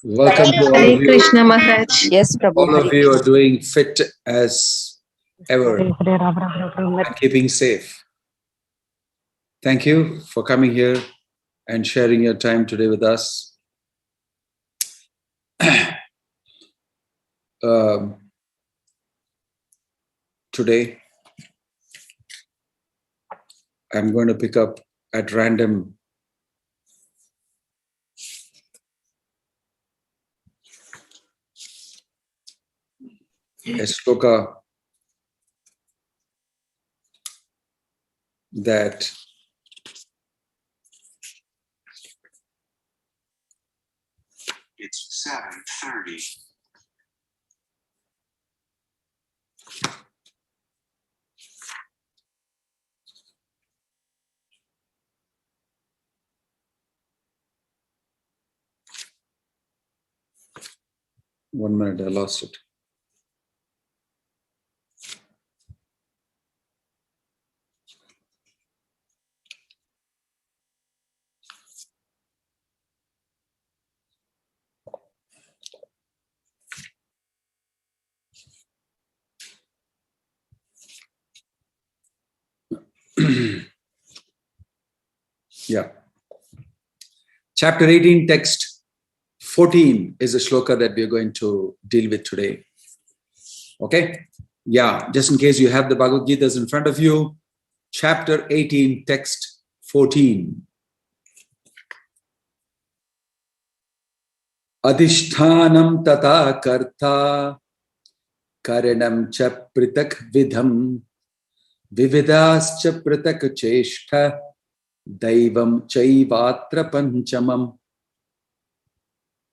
Welcome to all Hare of you. Krishna Maharaj. Yes, Prabhu. All of you are doing fit as ever and keeping safe. Thank you for coming here and sharing your time today with us. Today, I'm going to pick up at random a sloka that it's 7:30. One minute, I lost it. Yeah. Chapter 18, text 14 is a shloka that we are going to deal with today. Okay? Yeah, just in case you have the Bhagavad Gita in front of you, chapter 18, text 14. Adhishthanam tata karta karanam cha pritak vidham vividascha pritak cheshta daivam chaivatra panchamam.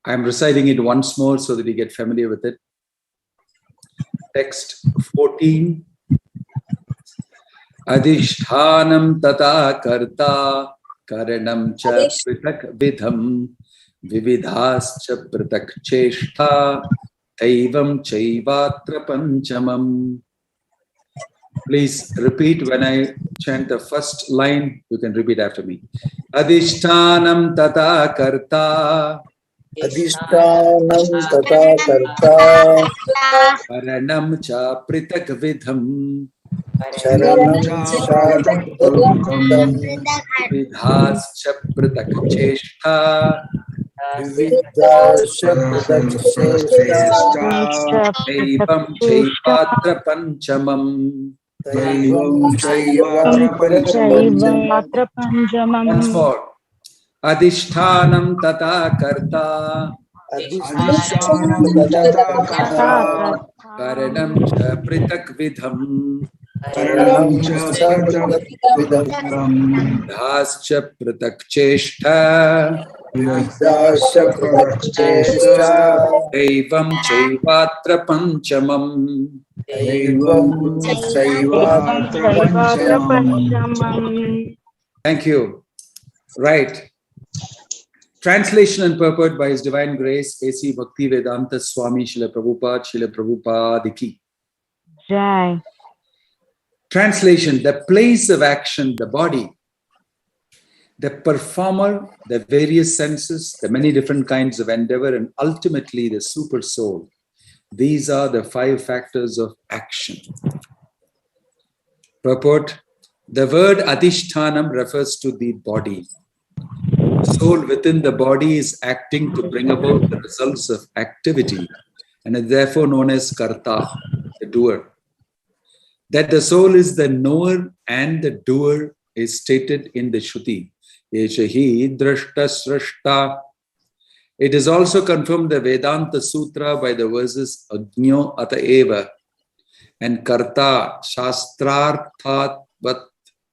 I am reciting it once more so that you get familiar with it. Text 14. Adhishthanam tata karta karanam cha pritak vidham vividhascha pritak cheshta daivam chaivatra panchamam. Please repeat when I chant the first line. You can repeat after me. Adhishthanam tata karta Adhishthanam tata karta karanam cha pritak vidham charanam cha vidham vividhascha pritak cheshta vividasya pradaksheshta daivam chaivatra panchamam. daivam chaivatra panchamam. Once more. Adhishthanam tata karta Adhishthanam tata karta karanam cha pritak vidham charanam cha vidham vividhascha pritak cheshta vividasya pradaksheshta daivam chaivatra panchamam. daivam chaivatra panchamam. Thank you. Right. Translation and purport by His Divine Grace, A.C. Bhaktivedanta Swami Srila Prabhupada Ki. Jai. Translation: the place of action, the body, the performer, the various senses, the many different kinds of endeavor, and ultimately the super soul. These are the 5 factors of action. Purport: the word Adhishthanam refers to the body. The soul within the body is acting to bring about the results of activity and is therefore known as Karta, the doer. That the soul is the knower and the doer is stated in the Shruti. Yeshahi drashta srashta. It is also confirmed the Vedanta Sutra by the verses Ajño Ataeva and Karta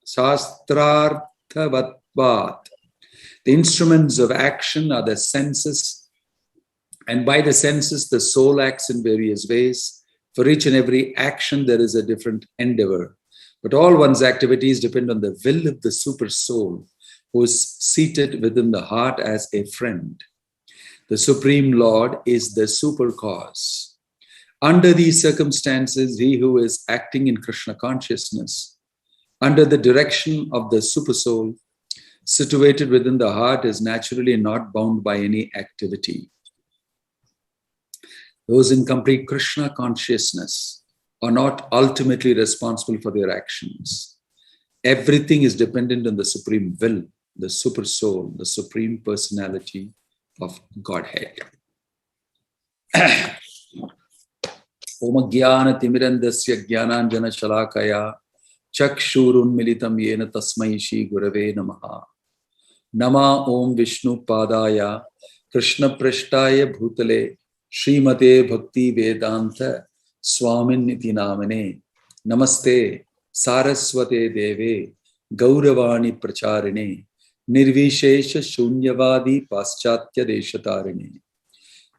Shastrarthavatvat. The instruments of action are the senses, and by the senses the soul acts in various ways. For each and every action there is a different endeavor, but all one's activities depend on the will of the super soul, who is seated within the heart as a friend. The Supreme Lord is the super cause. Under these circumstances, he who is acting in Krishna consciousness, under the direction of the super soul, situated within the heart, is naturally not bound by any activity. Those in complete Krishna consciousness are not ultimately responsible for their actions. Everything is dependent on the supreme will, the super soul, the supreme personality of Godhead. Om Jnana Timirandasya Jnananjana Shalakaya Chakshurun Militam Yena Tasmai Shri Gurave Namaha. Nama Om Vishnu Padaya Krishna Prashtaya Bhutale Srimate Bhakti Vedanta Swamin Niti Namane Namaste Saraswate Deve Gauravani Pracharine Nirvishesha Shunyavadi Paschatya Deshatarine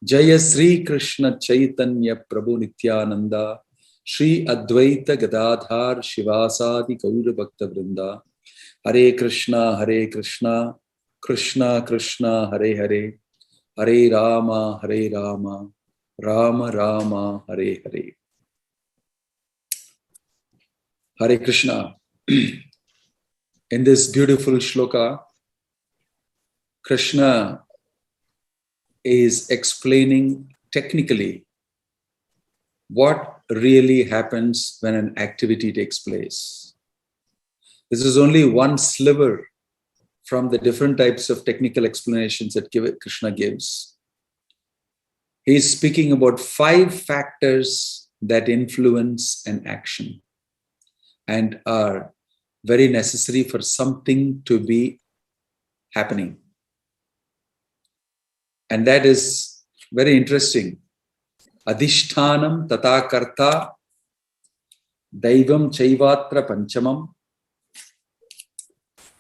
Jaya Sri Krishna Chaitanya Prabhu Nityananda Sri Advaita Gadadhar Shivasadi Gaura Bhakta Vrinda Hare Krishna Krishna Krishna Hare Hare Hare Rama Rama Rama Hare Hare. Hare Krishna. In this beautiful shloka, Krishna is explaining technically what really happens when an activity takes place. This is only one sliver from the different types of technical explanations that Krishna gives. He is speaking about 5 factors that influence an action and are very necessary for something to be happening. And that is very interesting. Adhishthanam tata karta daivam chaivatra panchamam.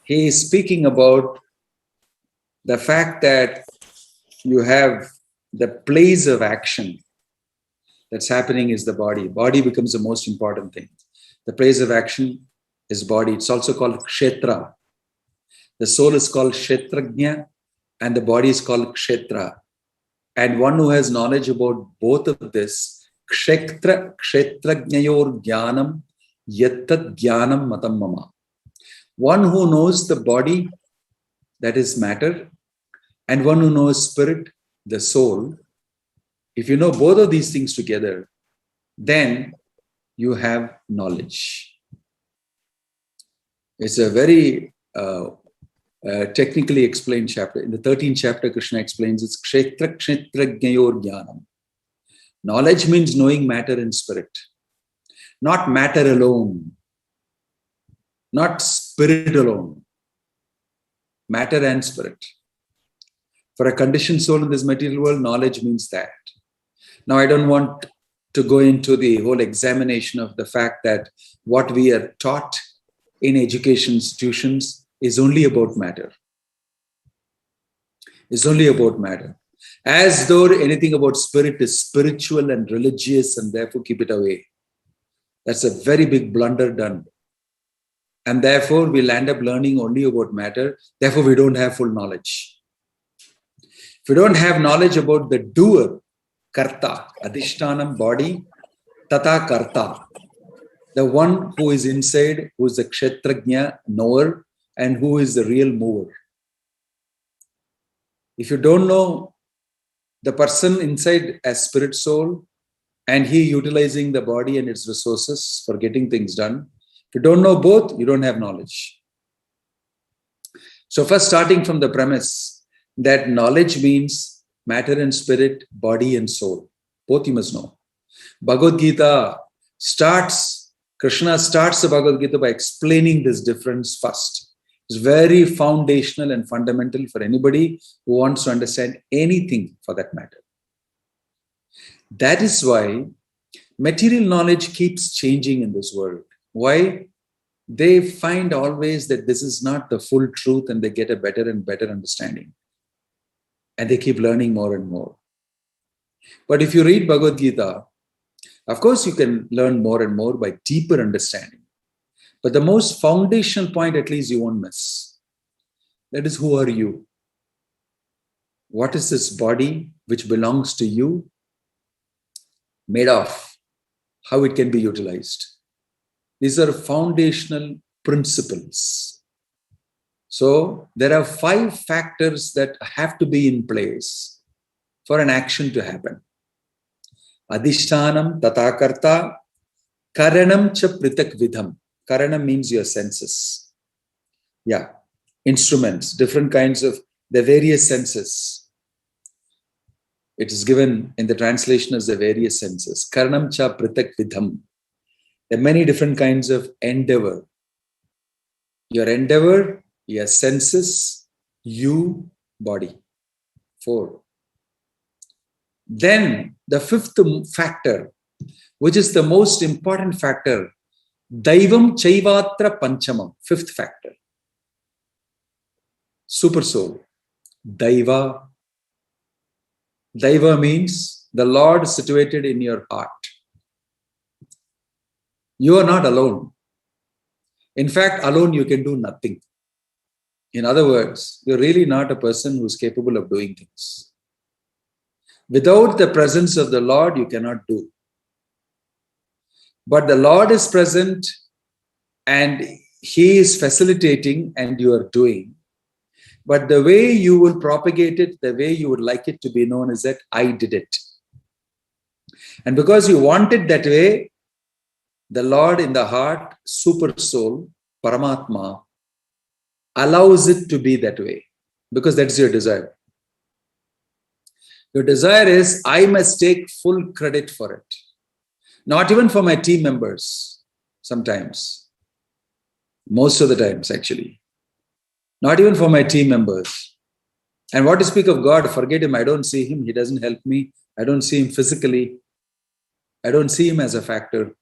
He is speaking about the fact that you have the place of action that's happening is the body. Body becomes the most important thing. The place of action is body. It's also called kshetra. The soul is called kshetrajna and the body is called kshetra. And one who has knowledge about both of this, kshetrajnayor jnanam yattat jnanam matam mama. One who knows the body, that is matter, and one who knows spirit, the soul. If you know both of these things together, then you have knowledge. It's a very technically explained chapter. In the 13th chapter, Krishna explains it's kshetra kshetrajnayor jnanam. Knowledge means knowing matter and spirit. Not matter alone. Not spirit alone. Matter and spirit. For a conditioned soul in this material world, knowledge means that. Now, I don't want to go into the whole examination of the fact that what we are taught in education institutions is only about matter. It's only about matter. As though anything about spirit is spiritual and religious and therefore keep it away. That's a very big blunder done. And therefore, we'll end up learning only about matter. Therefore, we don't have full knowledge. If we don't have knowledge about the doer, karta, adhishtanam, body, tata karta, the one who is inside, who is the kshetrajna, knower, and who is the real mover. If you don't know the person inside as spirit soul, and he utilizing the body and its resources for getting things done, if you don't know both, you don't have knowledge. So first, starting from the premise that knowledge means matter and spirit, body and soul. Both you must know. Bhagavad Gita Krishna starts the Bhagavad Gita by explaining this difference first. It's very foundational and fundamental for anybody who wants to understand anything for that matter. That is why material knowledge keeps changing in this world. Why? They find always that this is not the full truth and they get a better and better understanding. And they keep learning more and more. But if you read Bhagavad Gita, of course you can learn more and more by deeper understanding. But the most foundational point, at least, you won't miss. That is, who are you? What is this body which belongs to you made of? How it can be utilized? These are foundational principles. So there are 5 factors that have to be in place for an action to happen. Adhishtanam tatakarta karanam cha pritak vidham. Karanam means your senses. Yeah. Instruments, different kinds of the various senses. It is given in the translation as the various senses. Karanam cha pritak vidham. There are many different kinds of endeavor. Your endeavor, your senses, you, body. 4. Then the 5th factor, which is the most important factor, Daivam Chaivatra Panchamam, 5th factor. Super soul. Daiva. Daiva means the Lord situated in your heart. You are not alone. In fact, alone you can do nothing. In other words, you're really not a person who's capable of doing things. Without the presence of the Lord, you cannot do. But the Lord is present and He is facilitating and you are doing. But the way you will propagate it, the way you would like it to be known is that I did it. And because you want it that way, the Lord in the heart, super soul, Paramatma, allows it to be that way. Because that's your desire. Your desire is, I must take full credit for it. Not even for my team members, sometimes. Most of the times, actually. Not even for my team members. And what to speak of God, forget Him. I don't see Him. He doesn't help me. I don't see Him physically. I don't see Him as a factor.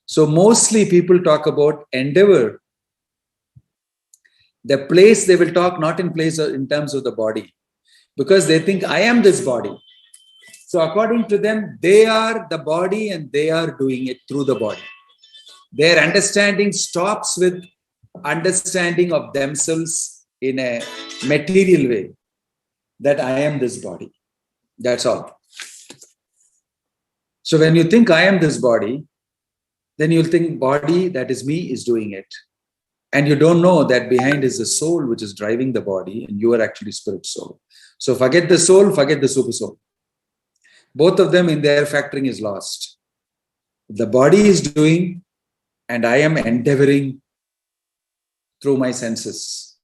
So mostly people talk about endeavor. The place they will talk not in place or in terms of the body. Because they think, I am this body. So according to them, they are the body and they are doing it through the body. Their understanding stops with understanding of themselves in a material way. That I am this body. That's all. So when you think I am this body, then you'll think body, that is me, is doing it. And you don't know that behind is the soul which is driving the body and you are actually spirit soul. So forget the soul, forget the super soul. Both of them in their factoring is lost. The body is doing and I am endeavoring through my senses.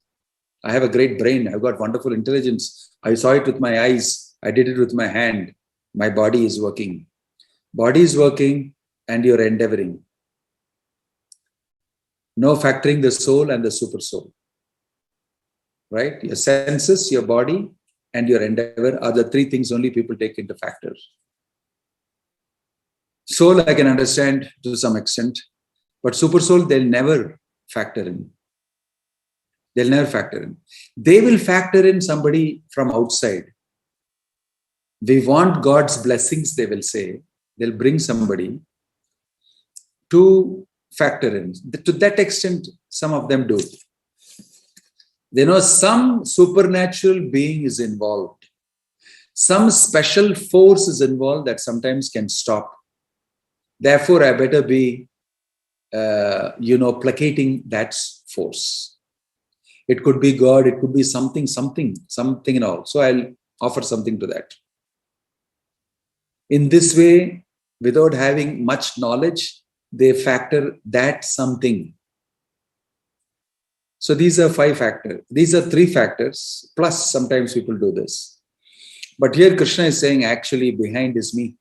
I have a great brain. I've got wonderful intelligence. I saw it with my eyes. I did it with my hand. My body is working. Body is working and you're endeavoring. No factoring the soul and the super soul. Right? Your senses, your body, and your endeavor are the 3 things only people take into factor. Soul I can understand to some extent, but super soul they'll never factor in. They'll never factor in. They will factor in somebody from outside. We want God's blessings, they will say. They'll bring somebody to factor in. To that extent, some of them do. They know some supernatural being is involved. Some special force is involved that sometimes can stop. Therefore, I better be, placating that force. It could be God, it could be something and all. So I'll offer something to that. In this way, without having much knowledge, they factor that something. So these are 5 factors. These are 3 factors. Plus, sometimes people do this. But here Krishna is saying, actually, behind is me.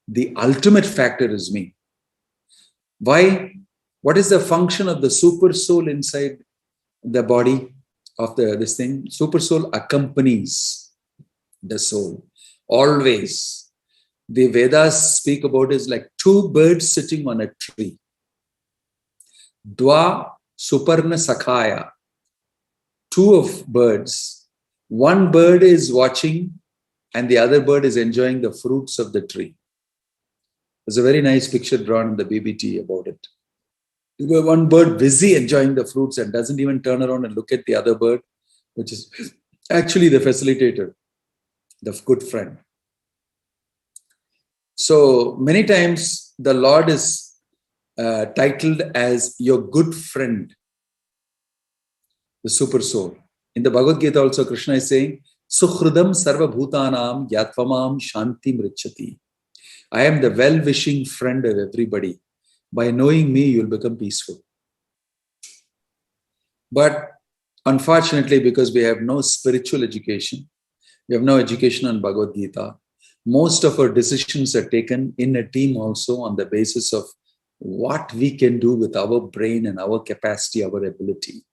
The ultimate factor is me. Why? What is the function of the super soul inside the body of this thing? Super soul accompanies the soul. Always. The Vedas speak about is like 2 birds sitting on a tree. Dva Suparna Sakhaya. 2 of birds. One bird is watching and the other bird is enjoying the fruits of the tree. There's a very nice picture drawn in the BBT about it. One bird busy enjoying the fruits and doesn't even turn around and look at the other bird, which is actually the facilitator, the good friend. So many times the Lord is titled as your good friend. the super soul. In the Bhagavad Gita also, Krishna is saying, Sukhrudam sarva bhutanam yatvamam shantim richati. I am the well-wishing friend of everybody. By knowing me, you'll become peaceful. But unfortunately, because we have no spiritual education, we have no education on Bhagavad Gita, most of our decisions are taken in a team also on the basis of what we can do with our brain and our capacity, our ability.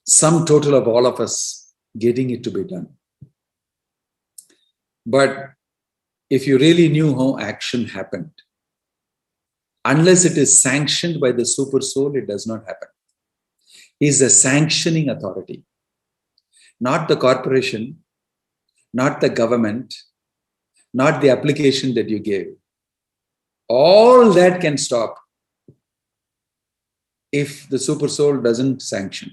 Sum total of all of us getting it to be done. But if you really knew how action happened, unless it is sanctioned by the super soul, it does not happen. He is a sanctioning authority, not the corporation, not the government, not the application that you gave. All that can stop if the super soul doesn't sanction.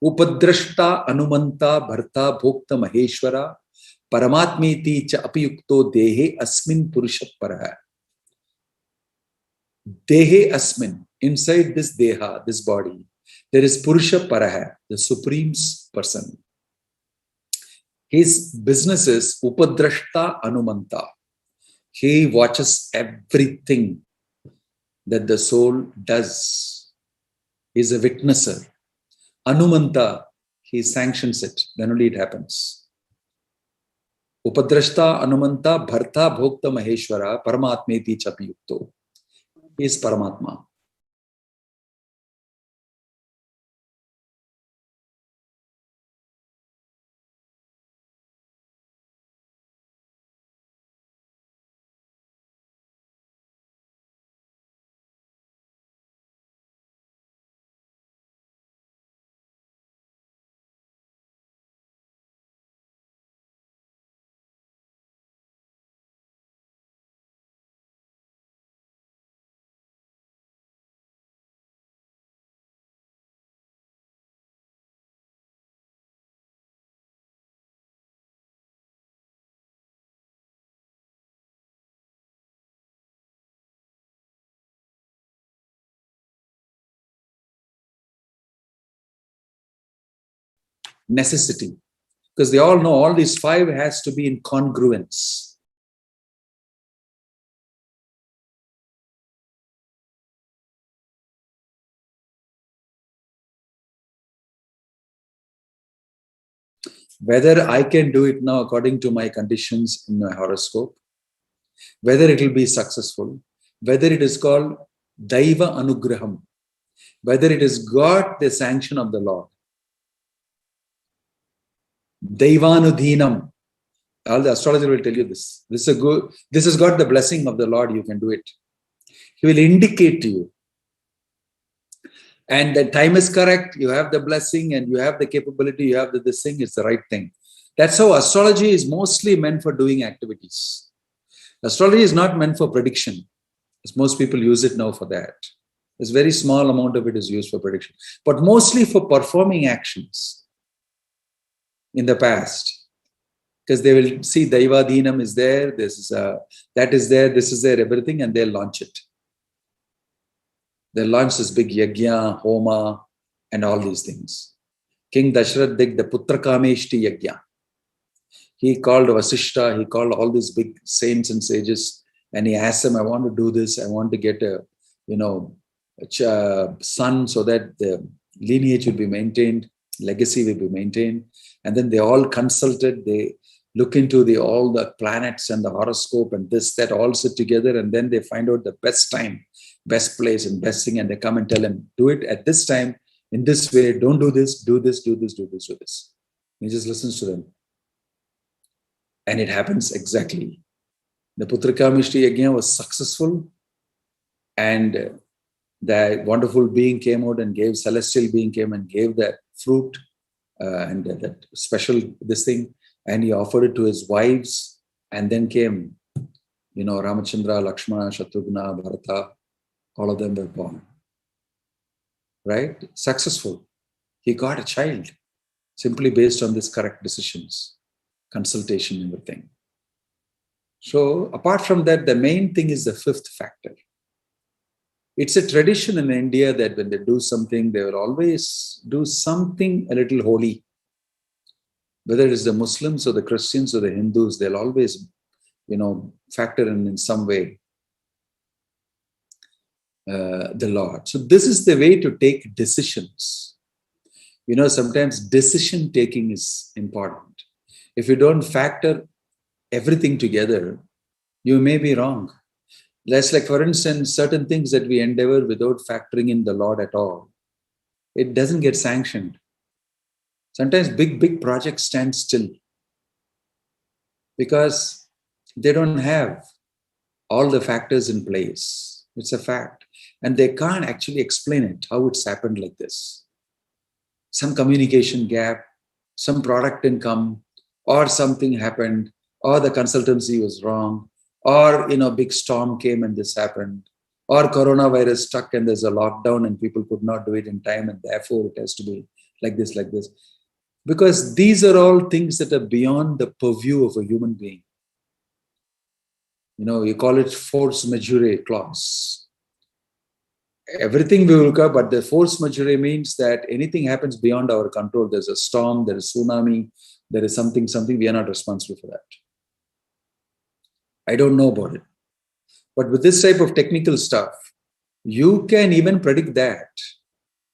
Upadrashta anumanta bharta bhokta maheshwara paramatmeti cha apiyukto dehe asmin purusha paraha. Dehe asmin, inside this deha, this body, there is purusha paraha, the supreme person. His business is upadrashta anumanta. He watches everything that the soul does. He is a witnesser. Anumanta, he sanctions it. Then only it happens. Upadrashta anumanta bharta bhokta maheshwara paramatmeti chapiyukto. He is Paramatma. Necessity. Because they all know all these five has to be in congruence. Whether I can do it now according to my conditions in my horoscope, whether it will be successful, whether it is called Daiva Anugraham, whether it has got the sanction of the Lord. Daivanudhinam. All the astrologer will tell you this. This has got the blessing of the Lord, you can do it. He will indicate to you. And the time is correct, you have the blessing and you have the capability, you have this thing, it's the right thing. That's how astrology is mostly meant for doing activities. Astrology is not meant for prediction, as most people use it now for that. There's very small amount of it is used for prediction, but mostly for performing actions in the past. Because they will see Daivadhinam is there, that is there, this is there, everything, and they'll launch it. They launched this big yajna, homa, and all these things. King Dashrath did the Putrakameshti yajna. He called Vasishta, he called all these big saints and sages, and he asked them, I want to do this, I want to get a son so that the lineage will be maintained, legacy will be maintained. And then they all consulted, they look into all the planets and the horoscope and this, that, all sit together, and then they find out the best time, best place and best thing, and they come and tell him, do it at this time, in this way, don't do this, do this, do this, do this, do this. He just listens to them. And it happens exactly. The Putrakamishti Yajna was successful, and the wonderful being came out and gave, celestial being came and gave that fruit and that special this thing, and he offered it to his wives, and then came, Ramachandra, Lakshmana, Shatrughna, Bharata, all of them were born. Right? Successful. He got a child simply based on these correct decisions, consultation, and everything. So apart from that, the main thing is the fifth factor. It's a tradition in India that when they do something, they will always do something a little holy. Whether it's the Muslims or the Christians or the Hindus, they'll always, factor in some way the Lord. So this is the way to take decisions. Sometimes decision taking is important. If you don't factor everything together, you may be wrong. Less like, for instance, certain things that we endeavor without factoring in the Lord at all, it doesn't get sanctioned. Sometimes big projects stand still because they don't have all the factors in place. It's a fact. And they can't actually explain it, how it's happened like this. Some communication gap, some product didn't come, or something happened, or the consultancy was wrong, or big storm came and this happened, or coronavirus stuck and there's a lockdown and people could not do it in time and therefore it has to be like this. Because these are all things that are beyond the purview of a human being. You call it force majeure clause. Everything will occur, but the force majeure means that anything happens beyond our control. There's a storm, there is tsunami, there is something, we are not responsible for that. I don't know about it. But with this type of technical stuff, you can even predict that.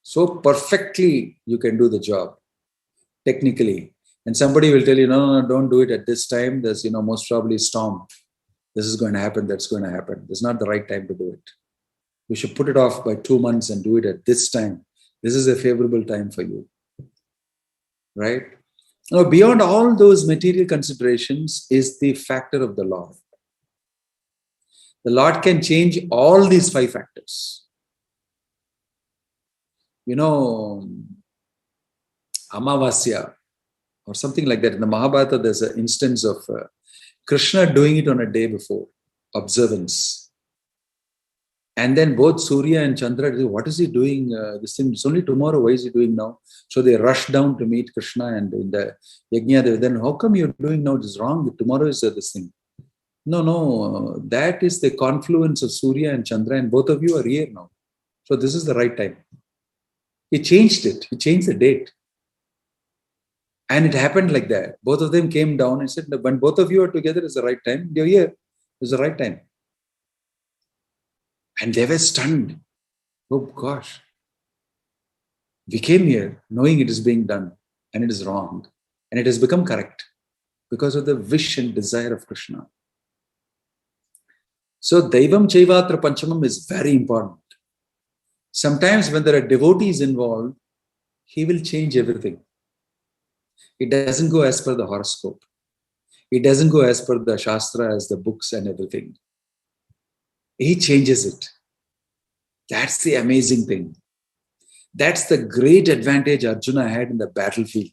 So perfectly you can do the job technically. And somebody will tell you, no, don't do it at this time. There's, most probably storm. This is going to happen, that's going to happen. This is not the right time to do it. We should put it off by 2 months and do it at this time. This is a favorable time for you. Right? Now, beyond all those material considerations is the factor of the Lord. The Lord can change all these 5 factors. Amavasya or something like that. In the Mahabharata, there's an instance of Krishna doing it on a day before, observance. And then both Surya and Chandra, what is he doing? This thing, it's only tomorrow. Why is he doing now? So they rush down to meet Krishna and in the Yajna, then how come you're doing now? It is wrong. Tomorrow is this thing. No, that is the confluence of Surya and Chandra and both of you are here now. So this is the right time. He changed it. He changed the date. And it happened like that. Both of them came down and said, when both of you are together, it's the right time. You're here. It's the right time. And they were stunned. Oh gosh. We came here knowing it is being done and it is wrong. And it has become correct because of the wish and desire of Krishna. So Daivam Chaivatra Panchamam is very important. Sometimes when there are devotees involved, he will change everything. It doesn't go as per the horoscope. It doesn't go as per the Shastra, as the books and everything. He changes it. That's the amazing thing. That's the great advantage Arjuna had in the battlefield.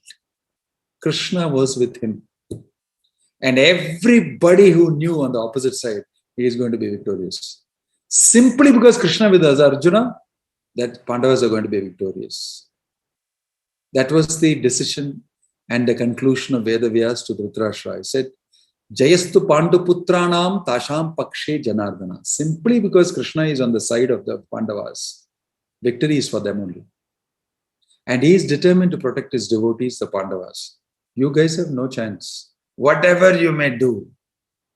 Krishna was with him. And everybody who knew on the opposite side, he is going to be victorious. Simply because Krishna with us, Arjuna, that Pandavas are going to be victorious. That was the decision and the conclusion of Vedavyas to Dhritarashtra. He said, Jayastu Pandu Putranam Tasham Pakshe Janardana. Simply because Krishna is on the side of the Pandavas, victory is for them only. And he is determined to protect his devotees, the Pandavas. You guys have no chance. Whatever you may do,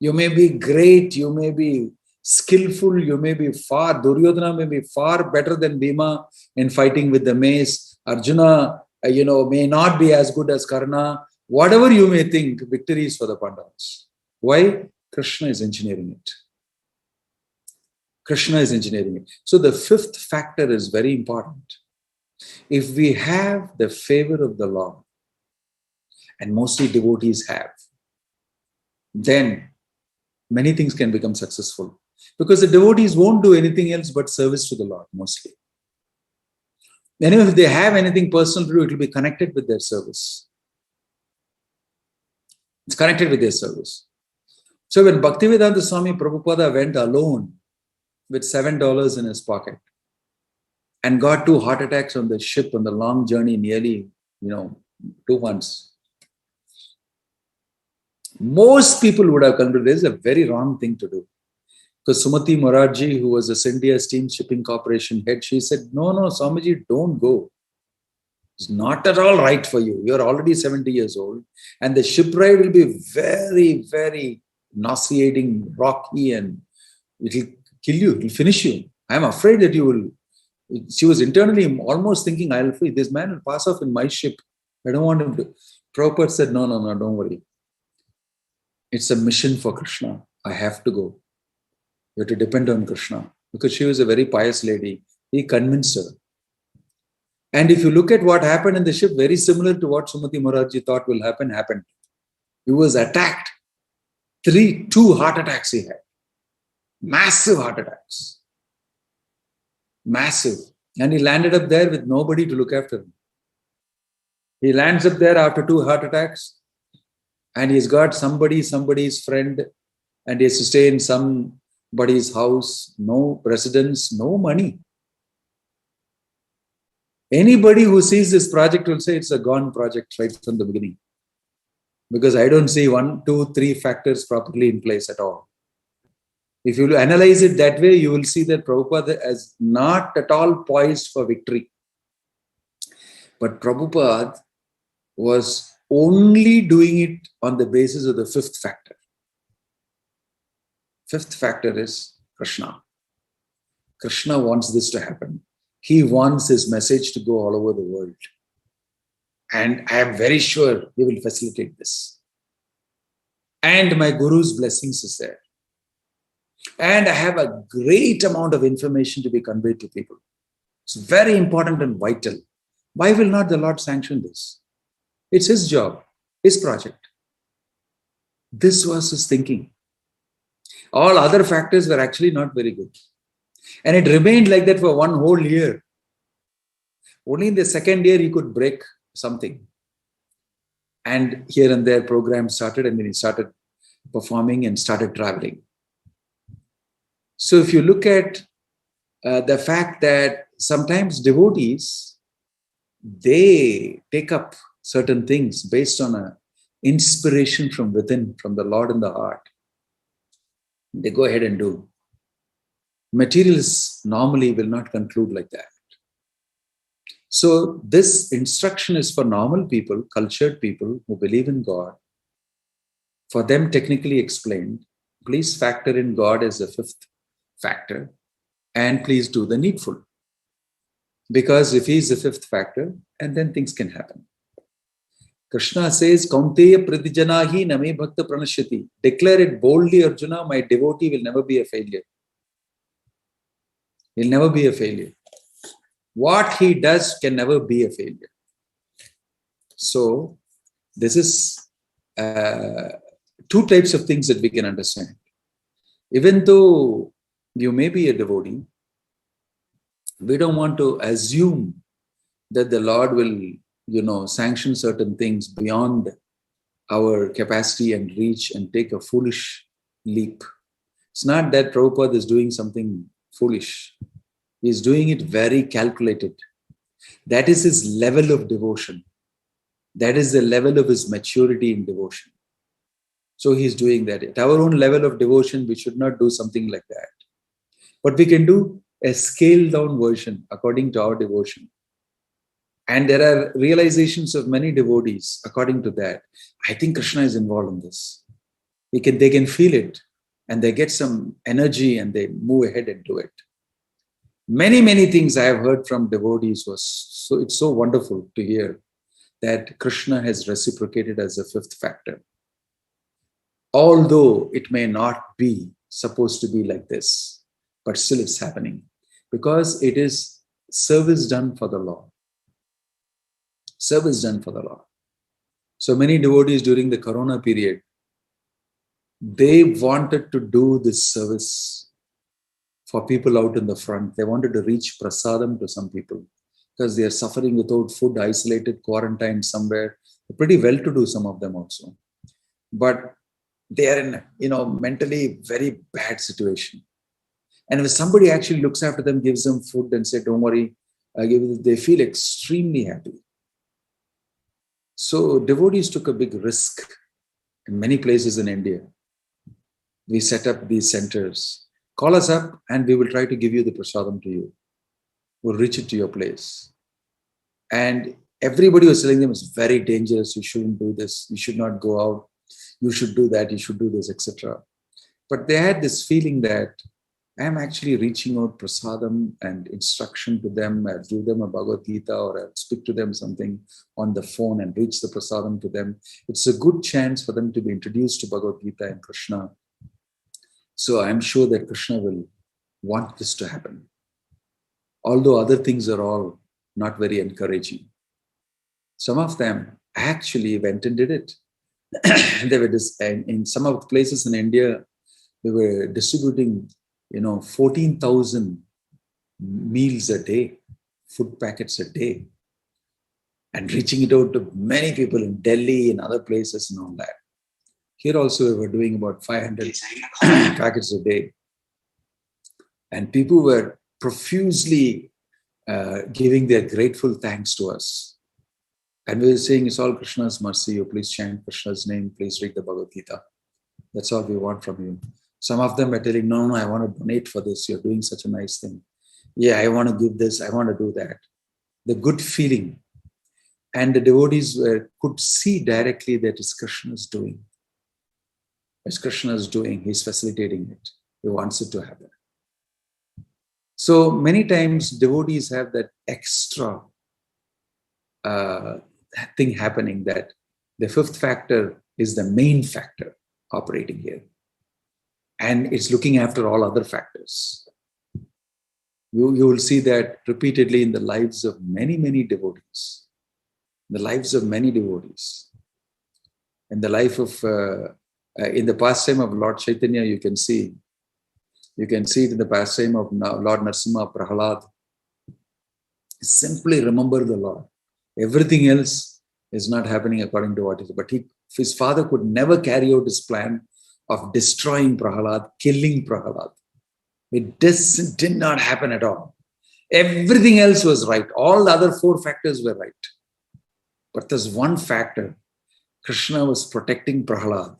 you may be great, you may be skillful, you may be Duryodhana may be far better than Bhima in fighting with the mace. Arjuna, may not be as good as Karna. Whatever you may think, victory is for the Pandavas. Why? Krishna is engineering it. Krishna is engineering it. So the 5th factor is very important. If we have the favor of the Lord, and mostly devotees have, then many things can become successful. Because the devotees won't do anything else but service to the Lord, mostly. Anyway, if they have anything personal to do, it will be connected with their service. It's connected with their service. So when Bhaktivedanta Swami Prabhupada went alone with $7 in his pocket and got 2 heart attacks on the ship on the long journey, nearly, 2 months, most people would have concluded this is a very wrong thing to do. Because Sumati Morarji, who was a India Steam Shipping Corporation head, she said, no, Swamiji, don't go. It's not at all right for you. You're already 70 years old. And the ship ride will be very, very nauseating, rocky, and it'll kill you. It'll finish you. I'm afraid that you will. She was internally almost thinking, this man will pass off in my ship. I don't want him to. Prabhupada said, no, don't worry. It's a mission for Krishna. I have to go. You have to depend on Krishna. Because she was a very pious lady. He convinced her. And if you look at what happened in the ship, very similar to what Sumati Morarji thought will happen, happened. He was attacked. 2 heart attacks he had. Massive heart attacks. Massive. And he landed up there with nobody to look after him. He lands up there after 2 heart attacks. And he's got somebody's friend. And he has to stay in somebody's house. No residence, no money. Anybody who sees this project will say it's a gone project right from the beginning. Because I don't see 1, 2, 3 factors properly in place at all. If you analyze it that way, you will see that Prabhupada is not at all poised for victory. But Prabhupada was only doing it on the basis of the 5th factor. 5th factor is Krishna. Krishna wants this to happen. He wants his message to go all over the world. And I am very sure he will facilitate this. And my Guru's blessings is there. And I have a great amount of information to be conveyed to people. It's very important and vital. Why will not the Lord sanction this? It's his job, his project. This was his thinking. All other factors were actually not very good. And it remained like that for 1 whole year. Only in the 2nd year he could break something. And here and there programs started, and then he started performing and started traveling. So if you look at the fact that sometimes devotees, they take up certain things based on an inspiration from within, from the Lord in the heart. They go ahead and do. Materialists normally will not conclude like that. So this instruction is for normal people, cultured people who believe in God. For them, technically explained, please factor in God as the 5th factor, and please do the needful. Because if he is the 5th factor, and then things can happen. Krishna says, Kaunteya pratijanahi name bhakta pranashyati. Declare it boldly, Arjuna, my devotee will never be a failure. He'll never be a failure. What he does can never be a failure. So, this is 2 types of things that we can understand. Even though you may be a devotee, we don't want to assume that the Lord will, sanction certain things beyond our capacity and reach and take a foolish leap. It's not that Prabhupada is doing something foolish. He's doing it very calculated. That is his level of devotion. That is the level of his maturity in devotion. So he's doing that. At our own level of devotion, we should not do something like that. But we can do a scaled down version according to our devotion. And there are realizations of many devotees according to that. I think Krishna is involved in this. They can feel it, and they get some energy and they move ahead and do it. Many, many things I have heard from devotees it's so wonderful to hear that Krishna has reciprocated as a 5th factor. Although it may not be supposed to be like this, but still it's happening because it is service done for the Lord. Service done for the Lord. So many devotees during the Corona period, they wanted to do this service for people out in the front. They wanted to reach prasadam to some people because they are suffering without food, isolated, quarantined somewhere. They're pretty well-to-do, some of them also. But they are in, mentally very bad situation. And if somebody actually looks after them, gives them food and say, don't worry, they feel extremely happy. So devotees took a big risk in many places in India. We set up these centers. call us up and we will try to give you the prasadam to you. We'll reach it to your place. And everybody was telling them it's very dangerous. You shouldn't do this. You should not go out. You should do that. You should do this, etc. But they had this feeling that I am actually reaching out prasadam and instruction to them. I'll give them a Bhagavad Gita or I'll speak to them something on the phone and reach the prasadam to them. It's a good chance for them to be introduced to Bhagavad Gita and Krishna. So I'm sure that Krishna will want this to happen. Although other things are all not very encouraging. Some of them actually went and did it. They were in some of the places in India, they were distributing 14,000 meals a day, food packets a day, and reaching it out to many people in Delhi and other places and all that. Here also we were doing about 500 packets a day. And people were profusely giving their grateful thanks to us. And we were saying, it's all Krishna's mercy. You please chant Krishna's name. Please read the Bhagavad Gita. That's all we want from you. Some of them are telling, no, I want to donate for this. You're doing such a nice thing. Yeah, I want to give this. I want to do that. The good feeling. And the devotees could see directly that it's Krishna's doing. It's Krishna's doing. He's facilitating it. He wants it to happen. So many times devotees have that extra thing happening, that the fifth factor is the main factor operating here. And it's looking after all other factors. You will see that repeatedly in the lives of many, many devotees. The lives of many devotees. In the life of, in the pastime of Lord Chaitanya, you can see it in the pastime of Lord Narasimha Prahalad. Simply remember the Lord. Everything else is not happening according to what is. But his father could never carry out his plan of destroying Prahalad, killing Prahalad. It did not happen at all. Everything else was right. All the other four factors were right. But there's one factor. Krishna was protecting Prahalad.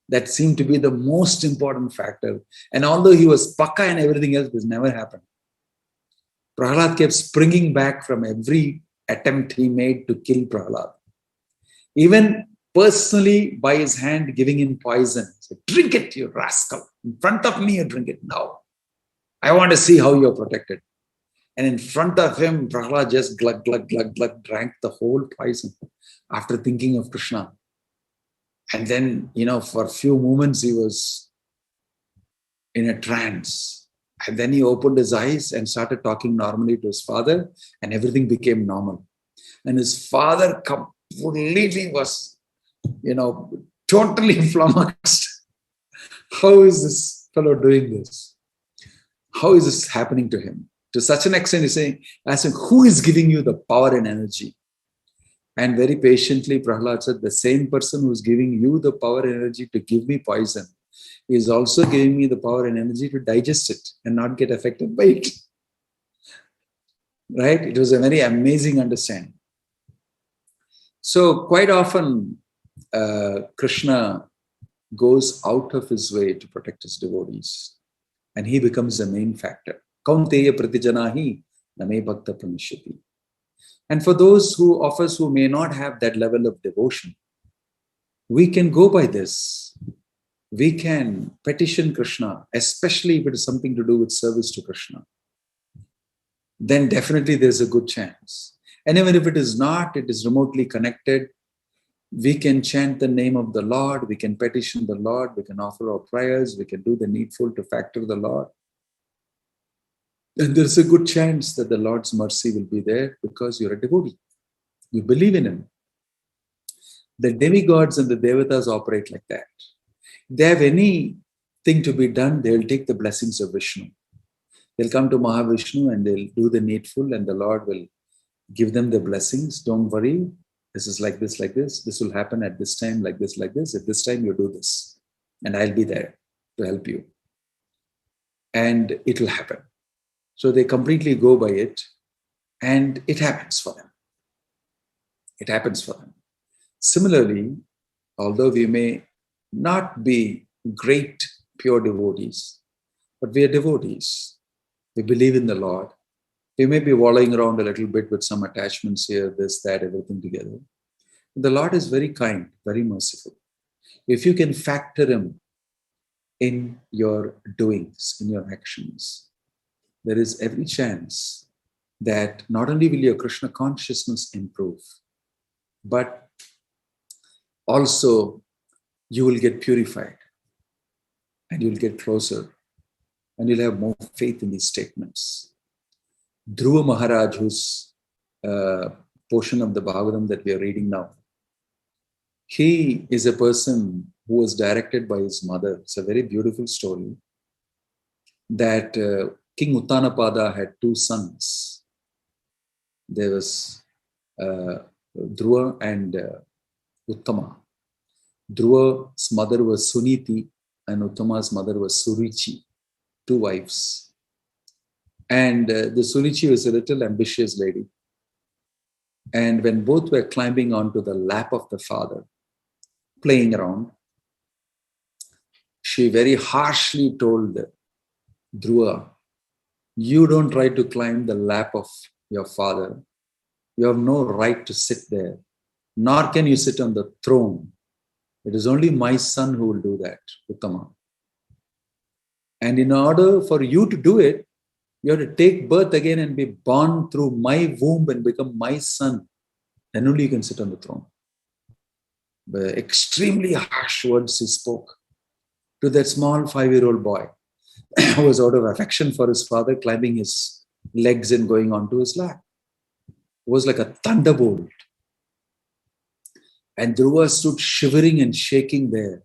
That seemed to be the most important factor. And although he was Pakka and everything else, this never happened. Prahalad kept springing back from every attempt he made to kill Prahalad. Even personally, by his hand, giving him poison. So, drink it, you rascal. In front of me, you drink it now. I want to see how you're protected. And in front of him, Prahalad just glug, glug, glug, glug, drank the whole poison after thinking of Krishna. And then, for a few moments, he was in a trance. And then he opened his eyes and started talking normally to his father, and everything became normal. And his father completely was, totally flummoxed. How is this fellow doing this? How is this happening to him? To such an extent, he's saying, asking, who is giving you the power and energy? And very patiently, Prahalad said, the same person who's giving you the power and energy to give me poison is also giving me the power and energy to digest it and not get affected by it. Right? It was a very amazing understanding. So quite often, Krishna goes out of his way to protect his devotees. And he becomes the main factor. Kaunteya pratijanahi name bhakta pranishyati. And for those of us who may not have that level of devotion, we can go by this. We can petition Krishna, especially if it is something to do with service to Krishna. Then definitely there's a good chance. And even if it is not, it is remotely connected, we can chant the name of the Lord, we can petition the Lord, we can offer our prayers, we can do the needful to factor the Lord. And there's a good chance that the Lord's mercy will be there because you're a devotee. You believe in him. The demigods and the devatas operate like that. If they have anything to be done, they will take the blessings of Vishnu. They'll come to Mahavishnu and they'll do the needful, and the Lord will give them the blessings. Don't worry. This is like this, like this. This will happen at this time, like this, like this. At this time, you do this. And I'll be there to help you. And it will happen. So they completely go by it, and it happens for them. It happens for them. Similarly, although we may not be great pure devotees, but we are devotees. We believe in the Lord. We may be wallowing around a little bit with some attachments here, this, that, everything together. The Lord is very kind, very merciful. If you can factor Him in your doings, in your actions, there is every chance that not only will your Krishna consciousness improve, but also you will get purified and you'll get closer and you'll have more faith in these statements. Dhruva Maharaj, whose portion of the Bhagavatam that we are reading now, he is a person who was directed by his mother. It's a very beautiful story that King Uttanapada had two sons. There was Dhruva and Uttama. Dhruva's mother was Suniti and Uttama's mother was Surichi, two wives. And the Surichi was a little ambitious lady. And when both were climbing onto the lap of the father, playing around, she very harshly told Dhruva, you don't try to climb the lap of your father. You have no right to sit there, nor can you sit on the throne. It is only my son who will do that, Uttama. And in order for you to do it, you have to take birth again and be born through my womb and become my son. Then only you can sit on the throne. The extremely harsh words he spoke to that small 5-year-old boy who was out of affection for his father, climbing his legs and going onto his lap. It was like a thunderbolt. And Dhruva stood shivering and shaking there,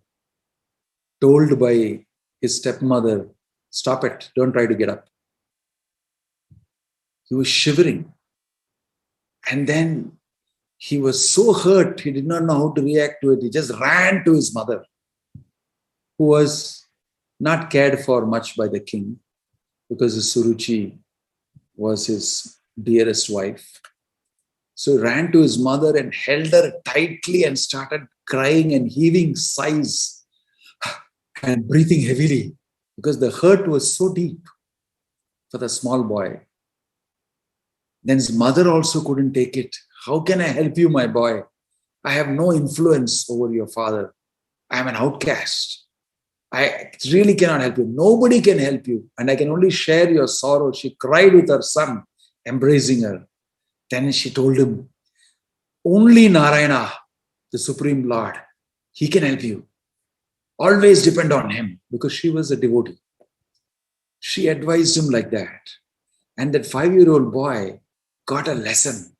told by his stepmother, stop it, don't try to get up. He was shivering. And then he was so hurt, he did not know how to react to it. He just ran to his mother, who was not cared for much by the king, because his Suruchi was his dearest wife. So he ran to his mother and held her tightly and started crying and heaving sighs and breathing heavily, because the hurt was so deep for the small boy. Then his mother also couldn't take it. How can I help you, my boy? I have no influence over your father. I am an outcast. I really cannot help you. Nobody can help you. And I can only share your sorrow. She cried with her son, embracing her. Then she told him, only Narayana, the Supreme Lord, He can help you. Always depend on Him, because she was a devotee. She advised him like that. And that 5-year-old boy got a lesson.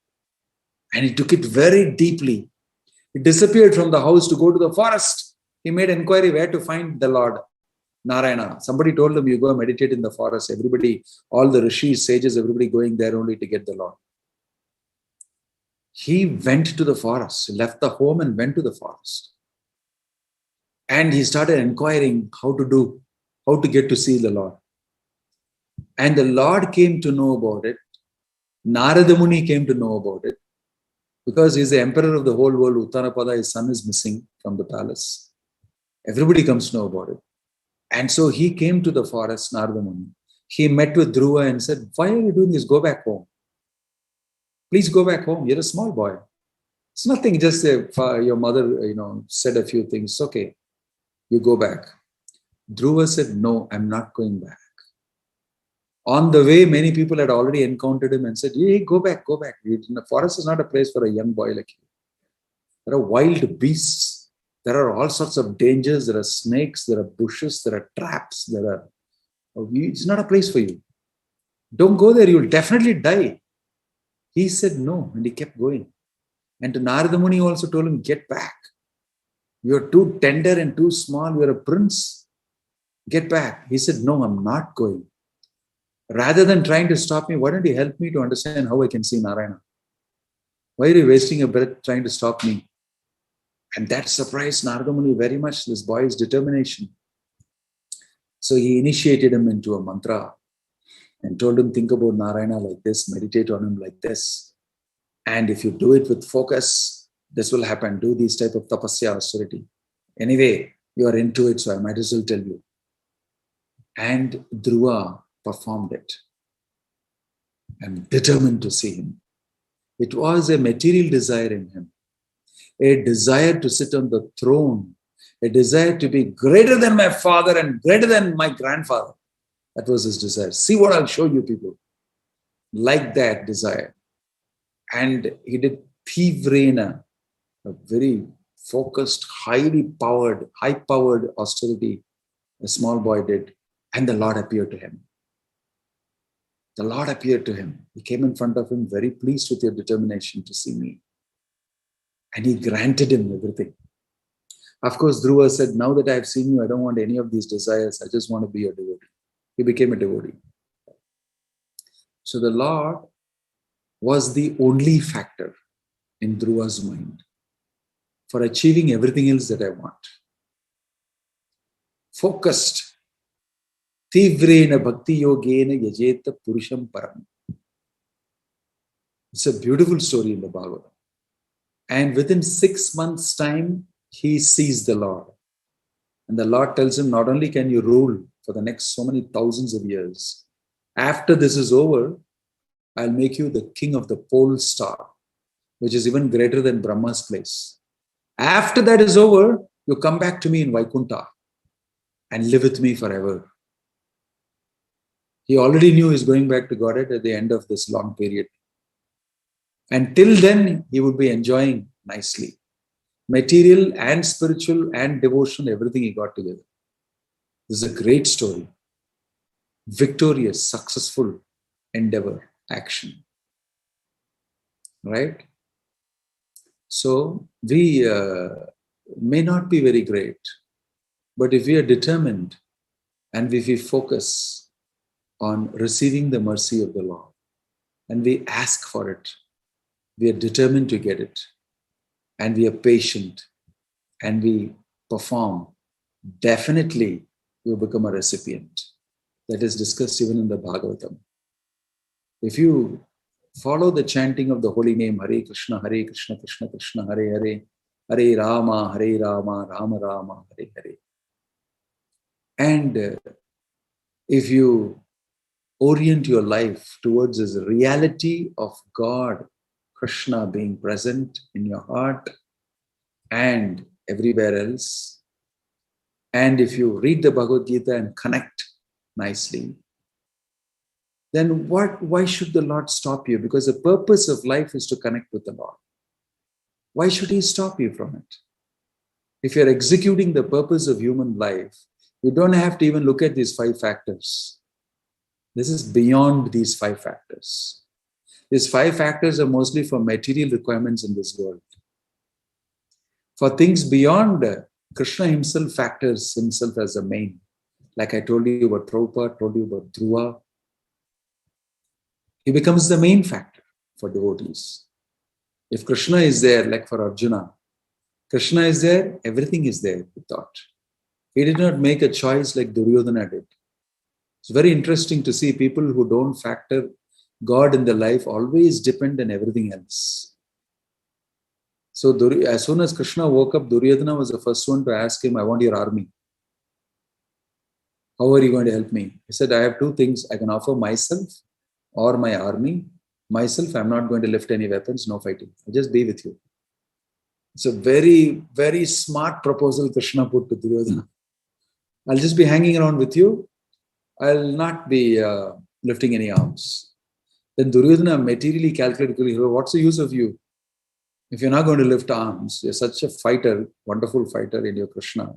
And he took it very deeply. He disappeared from the house to go to the forest. He made inquiry where to find the Lord, Narayana. Somebody told him, you go meditate in the forest. Everybody, all the rishis, sages, everybody going there only to get the Lord. He went to the forest. He left the home and went to the forest. And he started inquiring how to get to see the Lord. And the Lord came to know about it. Narada Muni came to know about it. Because he's the emperor of the whole world, Uttanapada, his son is missing from the palace. Everybody comes to know about it. And so he came to the forest, Narada Muni. He met with Dhruva and said, why are you doing this? Go back home. Please go back home. You're a small boy. It's nothing, just your mother, said a few things. Okay, you go back. Dhruva said, no, I'm not going back. On the way, many people had already encountered him and said, hey, go back. The forest is not a place for a young boy like you. There are wild beasts. There are all sorts of dangers. There are snakes. There are bushes. There are traps. It's not a place for you. Don't go there. You'll definitely die. He said no, and he kept going. And to Narada Muni also told him, get back. You're too tender and too small. You're a prince. Get back. He said, no, I'm not going. Rather than trying to stop me, why don't you help me to understand how I can see Narayana? Why are you wasting your breath trying to stop me? And that surprised Narada Muni very much, this boy's determination. So he initiated him into a mantra and told him, think about Narayana like this, meditate on him like this. And if you do it with focus, this will happen. Do these type of tapasya, austerity. Anyway, you are into it, so I might as well tell you. And Dhruva performed it. I'm determined to see him. It was a material desire in him, a desire to sit on the throne, a desire to be greater than my father and greater than my grandfather. That was his desire. See what I'll show you, people. Like that desire. And he did Tivrena, a very focused, high-powered austerity a small boy did. And the Lord appeared to him. The Lord appeared to him. He came in front of him, very pleased with your determination to see me. And he granted him everything. Of course, Dhruva said, now that I have seen you, I don't want any of these desires. I just want to be a devotee. He became a devotee. So the Lord was the only factor in Dhruva's mind for achieving everything else that I want. Focused. Tivrena bhakti yogena yajeta purusham param. It's a beautiful story in the Bhagavatam. And within 6 months' time, he sees the Lord. And the Lord tells him, not only can you rule for the next so many thousands of years, after this is over, I'll make you the king of the pole star, which is even greater than Brahma's place. After that is over, you come back to me in Vaikuntha and live with me forever. He already knew he's going back to Godhead at the end of this long period. And till then, he would be enjoying nicely. Material and spiritual and devotional, everything he got together. This is a great story. Victorious, successful endeavor, action. Right? So, we may not be very great, but if we are determined and if we focus on receiving the mercy of the Lord and we ask for it, we are determined to get it, and we are patient, and we perform, definitely you become a recipient. That is discussed even in the Bhagavatam. If you follow the chanting of the holy name, Hare Krishna, Krishna Krishna, Hare Hare, Hare Rama, Rama Rama, Hare Hare. And if you orient your life towards this reality of God, Krishna being present in your heart and everywhere else, and if you read the Bhagavad Gita and connect nicely, then why should the Lord stop you? Because the purpose of life is to connect with the Lord. Why should he stop you from it? If you're executing the purpose of human life, you don't have to even look at these 5 factors. This is beyond these 5 factors. These 5 factors are mostly for material requirements in this world. For things beyond, Krishna himself factors himself as the main. Like I told you about Prabhupada, told you about Dhruva. He becomes the main factor for devotees. If Krishna is there, like for Arjuna, Krishna is there, everything is there, he thought. He did not make a choice like Duryodhana did. It's very interesting to see people who don't factor God in their life always depend on everything else. So as soon as Krishna woke up, Duryodhana was the first one to ask him, I want your army. How are you going to help me? He said, I have 2 things. I can offer myself or my army. Myself, I'm not going to lift any weapons, no fighting. I'll just be with you. It's a very, very smart proposal Krishna put to Duryodhana. I'll just be hanging around with you. I'll not be lifting any arms. Then Duryodhana materially calculated, what's the use of you? If you're not going to lift arms, you're such a fighter, wonderful fighter in your Krishna.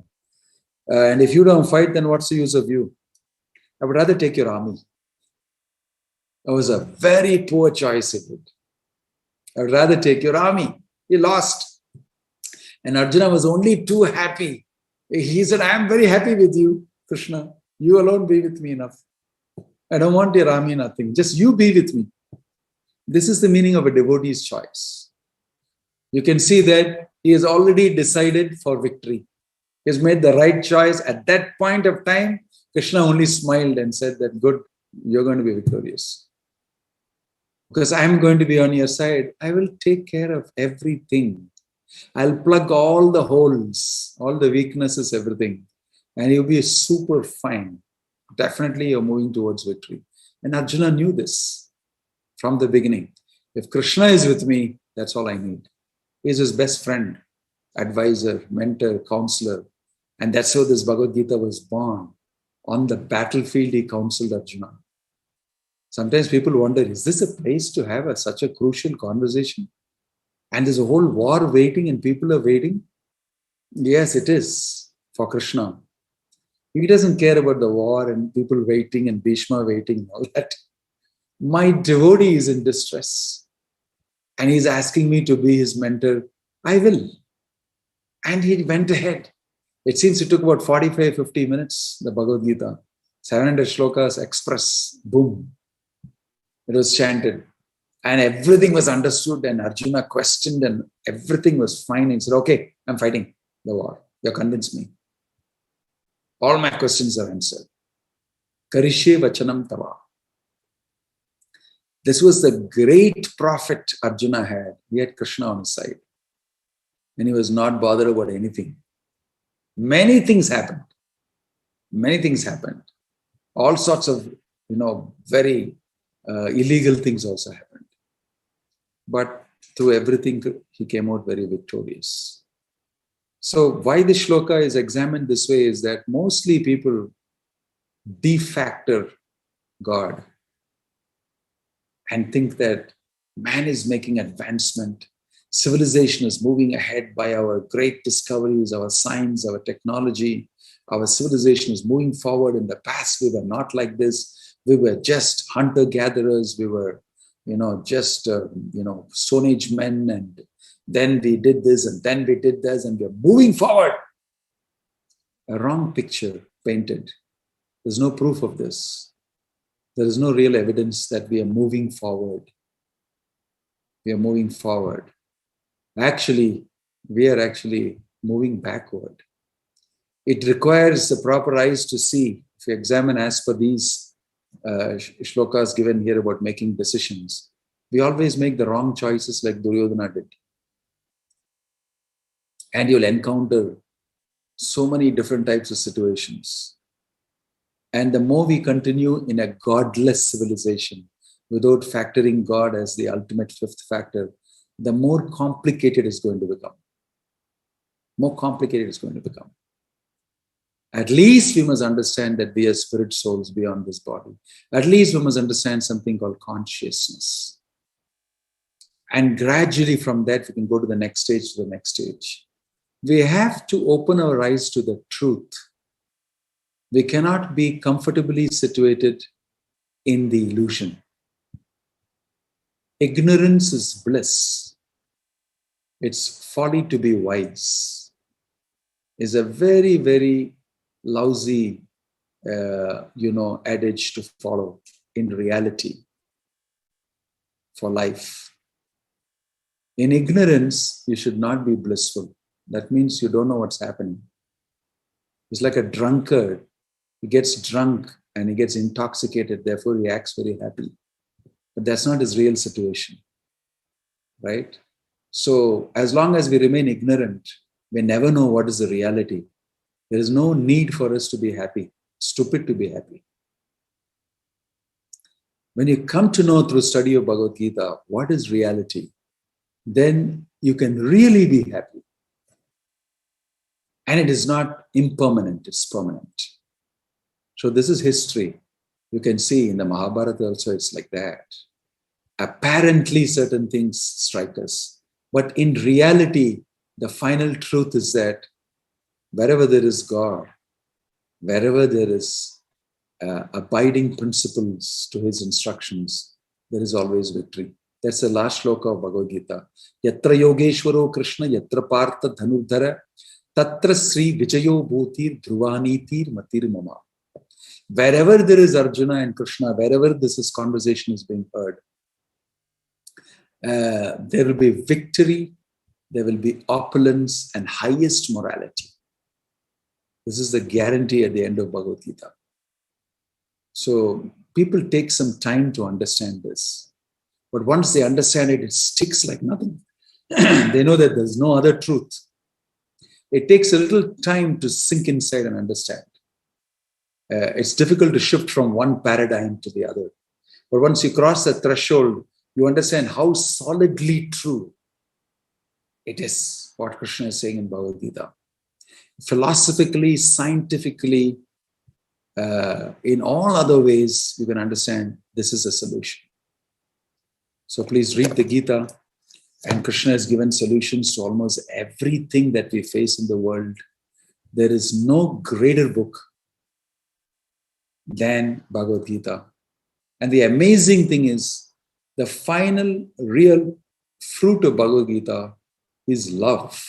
And if you don't fight, then what's the use of you? I would rather take your army. That was a very poor choice he did. I would rather take your army. He lost. And Arjuna was only too happy. He said, I am very happy with you, Krishna. You alone be with me enough. I don't want your army, nothing. Just you be with me. This is the meaning of a devotee's choice. You can see that he has already decided for victory. He has made the right choice. At that point of time, Krishna only smiled and said that, good, you're going to be victorious. Because I'm going to be on your side. I will take care of everything. I'll plug all the holes, all the weaknesses, everything. And you'll be super fine. definitely you're moving towards victory. And Arjuna knew this from the beginning. If Krishna is with me, that's all I need. He's his best friend, advisor, mentor, counselor. And that's how this Bhagavad Gita was born. On the battlefield, he counseled Arjuna. Sometimes people wonder, is this a place to have such a crucial conversation? And there's a whole war waiting and people are waiting? Yes, it is for Krishna. He doesn't care about the war and people waiting and Bhishma waiting and all that. My devotee is in distress and he's asking me to be his mentor. I will. And he went ahead. It seems it took about 45, 50 minutes, the Bhagavad Gita. 700 shlokas express, boom. It was chanted. And everything was understood and Arjuna questioned and everything was fine. He said, okay, I'm fighting the war. You convinced me. All my questions are answered. Karishye vachanam tava. This was the great prophet Arjuna had. He had Krishna on his side. And he was not bothered about anything. Many things happened. Many things happened. All sorts of, very illegal things also happened. But through everything, he came out very victorious. So why the shloka is examined this way is that mostly people de-factor God and think that man is making advancement. Civilization is moving ahead by our great discoveries, our science, our technology. Our civilization is moving forward. In the past, we were not like this. We were just hunter-gatherers. We were, just, Stone Age men. And then we did this and then we did this and we're moving forward. A wrong picture painted. There's no proof of this. There is no real evidence that we are moving forward. We are moving forward. Actually, we are actually moving backward. It requires the proper eyes to see. If you examine as per these shlokas given here about making decisions, we always make the wrong choices like Duryodhana did. And you'll encounter so many different types of situations. And the more we continue in a godless civilization, without factoring God as the ultimate fifth factor, the more complicated it's going to become. More complicated it's going to become. At least we must understand that we are spirit souls beyond this body. At least we must understand something called consciousness. And gradually from that, we can go to the next stage, We have to open our eyes to the truth. We cannot be comfortably situated in the illusion. Ignorance is bliss. It's folly to be wise. It's a very, very lousy, adage to follow in reality for life. In ignorance, you should not be blissful. That means you don't know what's happening. It's like a drunkard. He gets drunk and he gets intoxicated, therefore he acts very happy. But that's not his real situation, right? So as long as we remain ignorant, we never know what is the reality. There is no need for us to be happy, stupid to be happy. When you come to know through study of Bhagavad Gita what is reality, then you can really be happy. And it is not impermanent, it's permanent. So this is history. You can see in the Mahabharata also it's like that. Apparently certain things strike us. But in reality, the final truth is that wherever there is God, wherever there is abiding principles to his instructions, there is always victory. That's the last shloka of Bhagavad Gita. Yatra Yogeshwaro Krishna, Yatra Partha Dhanurdhara, Tatra Sri Vijayo Bhutir Dhruvanitir Matir Mama. Wherever there is Arjuna and Krishna, wherever this conversation is being heard, there will be victory, there will be opulence and highest morality. This is the guarantee at the end of Bhagavad Gita. So people take some time to understand this. But once they understand it, it sticks like nothing. They know that there's no other truth. It takes a little time to sink inside and understand. It's difficult to shift from one paradigm to the other. But once you cross the threshold, you understand how solidly true it is, what Krishna is saying in Bhagavad Gita. Philosophically, scientifically, in all other ways, you can understand this is a solution. So please read the Gita, and Krishna has given solutions to almost everything that we face in the world. There is no greater book than Bhagavad Gita. And the amazing thing is, the final real fruit of Bhagavad Gita is love.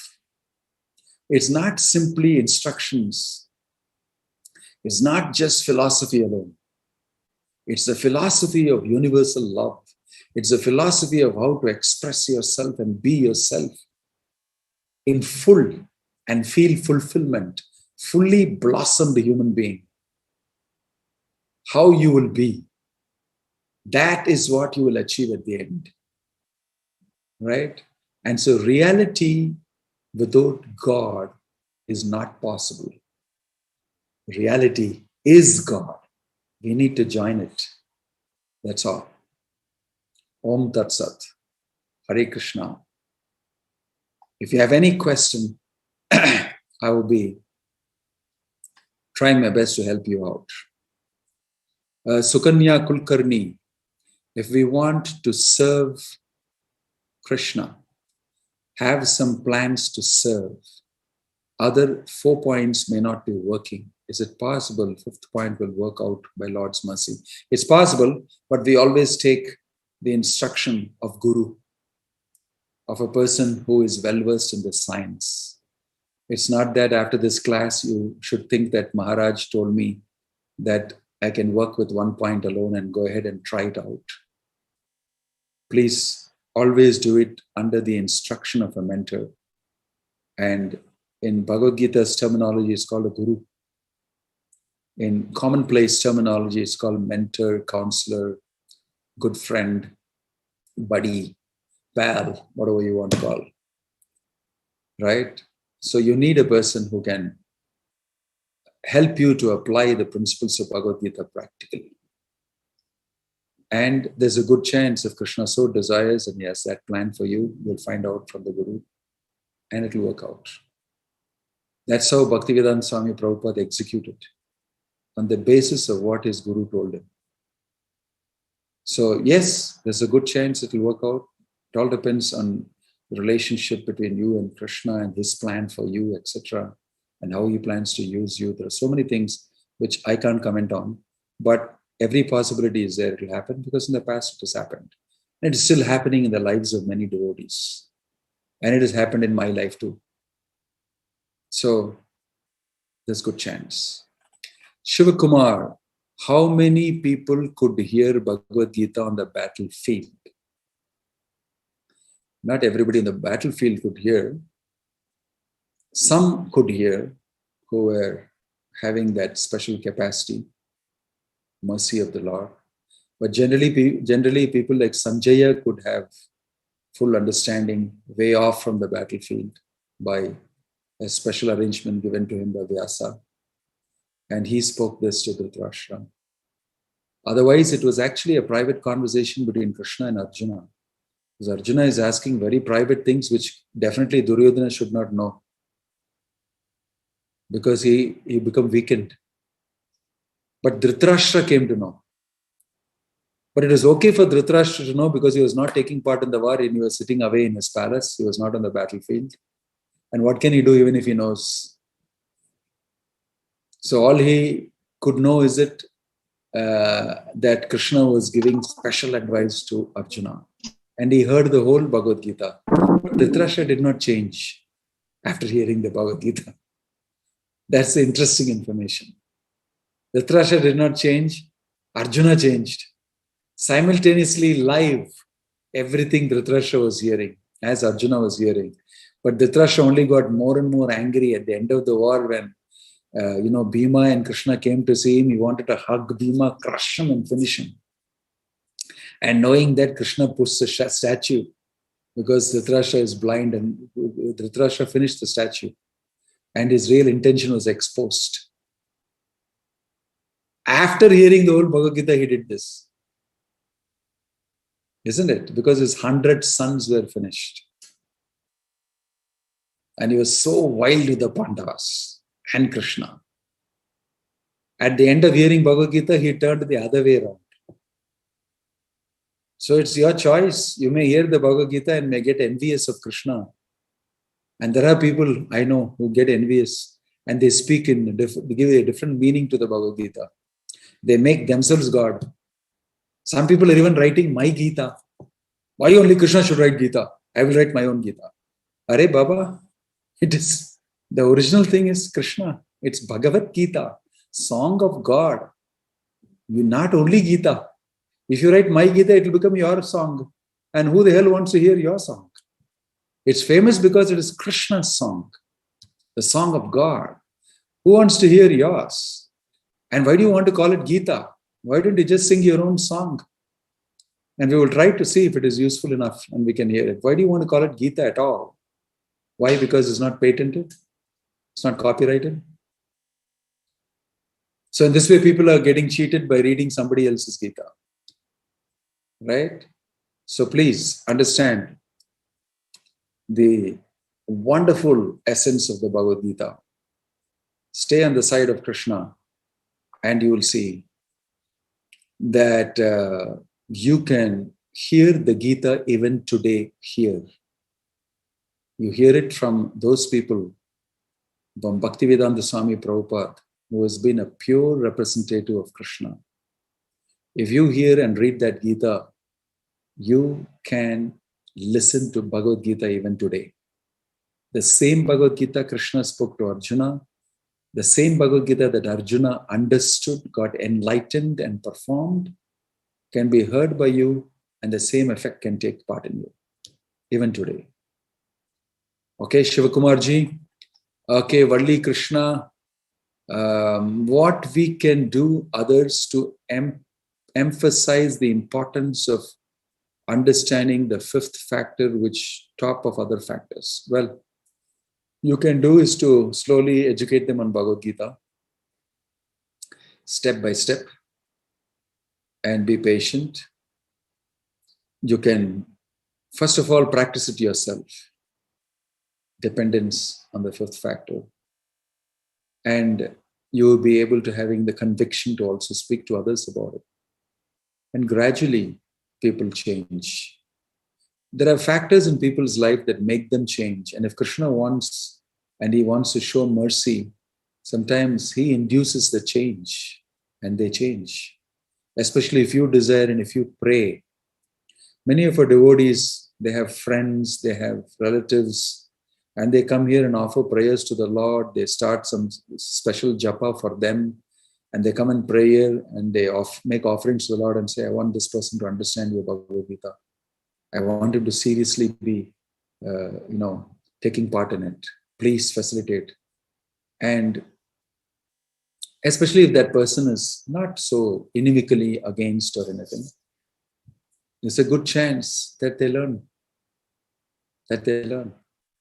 It's not simply instructions. It's not just philosophy alone. It's a philosophy of universal love. It's a philosophy of how to express yourself and be yourself in full and feel fulfillment, fully blossomed human being. How you will be. That is what you will achieve at the end. Right? And so reality without God is not possible. Reality is God. We need to join it. That's all. Om Tat Sat. Hare Krishna. If you have any question, I will be trying my best to help you out. Sukanya Kulkarni. If we want to serve Krishna, have some plans to serve, other 4 points may not be working. Is it possible 5th point will work out by Lord's mercy? It's possible, but we always take the instruction of Guru, of a person who is well-versed in the science. It's not that after this class you should think that Maharaj told me that I can work with 1 point alone and go ahead and try it out. Please always do it under the instruction of a mentor. And in Bhagavad Gita's terminology, it's called a guru. In commonplace terminology, it's called mentor, counselor, good friend, buddy, pal, whatever you want to call. Right? So you need a person who can help you to apply the principles of Bhagavad Gita practically. And there's a good chance if Krishna so desires and he has that plan for you, you'll find out from the Guru and it'll work out. That's how Bhaktivedanta Swami Prabhupada executed, on the basis of what his Guru told him. So yes, there's a good chance it will work out. It all depends on the relationship between you and Krishna and his plan for you, etc., and how he plans to use you. There are so many things which I can't comment on, but every possibility is there. It will happen because in the past it has happened. And it is still happening in the lives of many devotees. And it has happened in my life too. So there's good chance. Shiva Kumar, how many people could hear Bhagavad Gita on the battlefield? Not everybody in the battlefield could hear. Some could hear who were having that special capacity, mercy of the Lord. But generally people like Sanjaya could have full understanding way off from the battlefield by a special arrangement given to him by Vyasa. And he spoke this to Dhritarashtra. Otherwise, it was actually a private conversation between Krishna and Arjuna. Because Arjuna is asking very private things which definitely Duryodhana should not know. Because he became weakened. But Dhritarashtra came to know. But it was okay for Dhritarashtra to know because he was not taking part in the war and he was sitting away in his palace. He was not on the battlefield. And what can he do even if he knows? So all he could know is that Krishna was giving special advice to Arjuna. And he heard the whole Bhagavad Gita. But Dhritarashtra did not change after hearing the Bhagavad Gita. That's the interesting information. Dhritarashtra did not change. Arjuna changed. Simultaneously live, everything Dhritarashtra was hearing, as Arjuna was hearing. But Dhritarashtra only got more and more angry at the end of the war when Bhima and Krishna came to see him. He wanted to hug Bhima, crush him and finish him. And knowing that, Krishna pushed the statue because Dhritarashtra is blind, and Dhritarashtra finished the statue. And his real intention was exposed. after hearing the whole Bhagavad Gita, he did this. Isn't it? Because his 100 sons were finished. And he was so wild with the Pandavas and Krishna. At the end of hearing Bhagavad Gita, he turned the other way around. So it's your choice. You may hear the Bhagavad Gita and may get envious of Krishna. And there are people I know who get envious and they speak they give a different meaning to the Bhagavad Gita. They make themselves God. Some people are even writing my Gita. Why only Krishna should write Gita? I will write my own Gita. Are Baba, it is the original thing is Krishna. It's Bhagavad Gita, song of God. You not only Gita. If you write my Gita, it will become your song. And who the hell wants to hear your song? It's famous because it is Krishna's song, the song of God. Who wants to hear yours? And why do you want to call it Gita? Why don't you just sing your own song? And we will try to see if it is useful enough and we can hear it. Why do you want to call it Gita at all? Why? Because it's not patented. It's not copyrighted. So in this way, people are getting cheated by reading somebody else's Gita. Right? So please understand the wonderful essence of the Bhagavad Gita. Stay on the side of Krishna and you will see that you can hear the Gita even today here. You hear it from those people, from Bhaktivedanta Swami Prabhupada, who has been a pure representative of Krishna. If you hear and read that Gita, you can listen to Bhagavad Gita even today. The same Bhagavad Gita Krishna spoke to Arjuna, the same Bhagavad Gita that Arjuna understood, got enlightened and performed, can be heard by you and the same effect can take part in you, even today. Okay, Shivakumarji. Okay, Valli Krishna. What we can do others to emphasize the importance of understanding the fifth factor, which top of other factors. Well, you can do is to slowly educate them on Bhagavad Gita, step by step, and be patient. You can, first of all, practice it yourself. Dependence on the fifth factor. And you will be able to having the conviction to also speak to others about it. And gradually, people change. There are factors in people's life that make them change. And if Krishna wants, and he wants to show mercy, sometimes he induces the change and they change. Especially if you desire and if you pray. Many of our devotees, they have friends, they have relatives, and they come here and offer prayers to the Lord. They start some special japa for them, and they come in prayer and they make offerings to the Lord and say, I want this person to understand your Bhagavad Gita. I want him to seriously be, taking part in it. Please facilitate. And especially if that person is not so inimically against or anything, there's a good chance that they learn.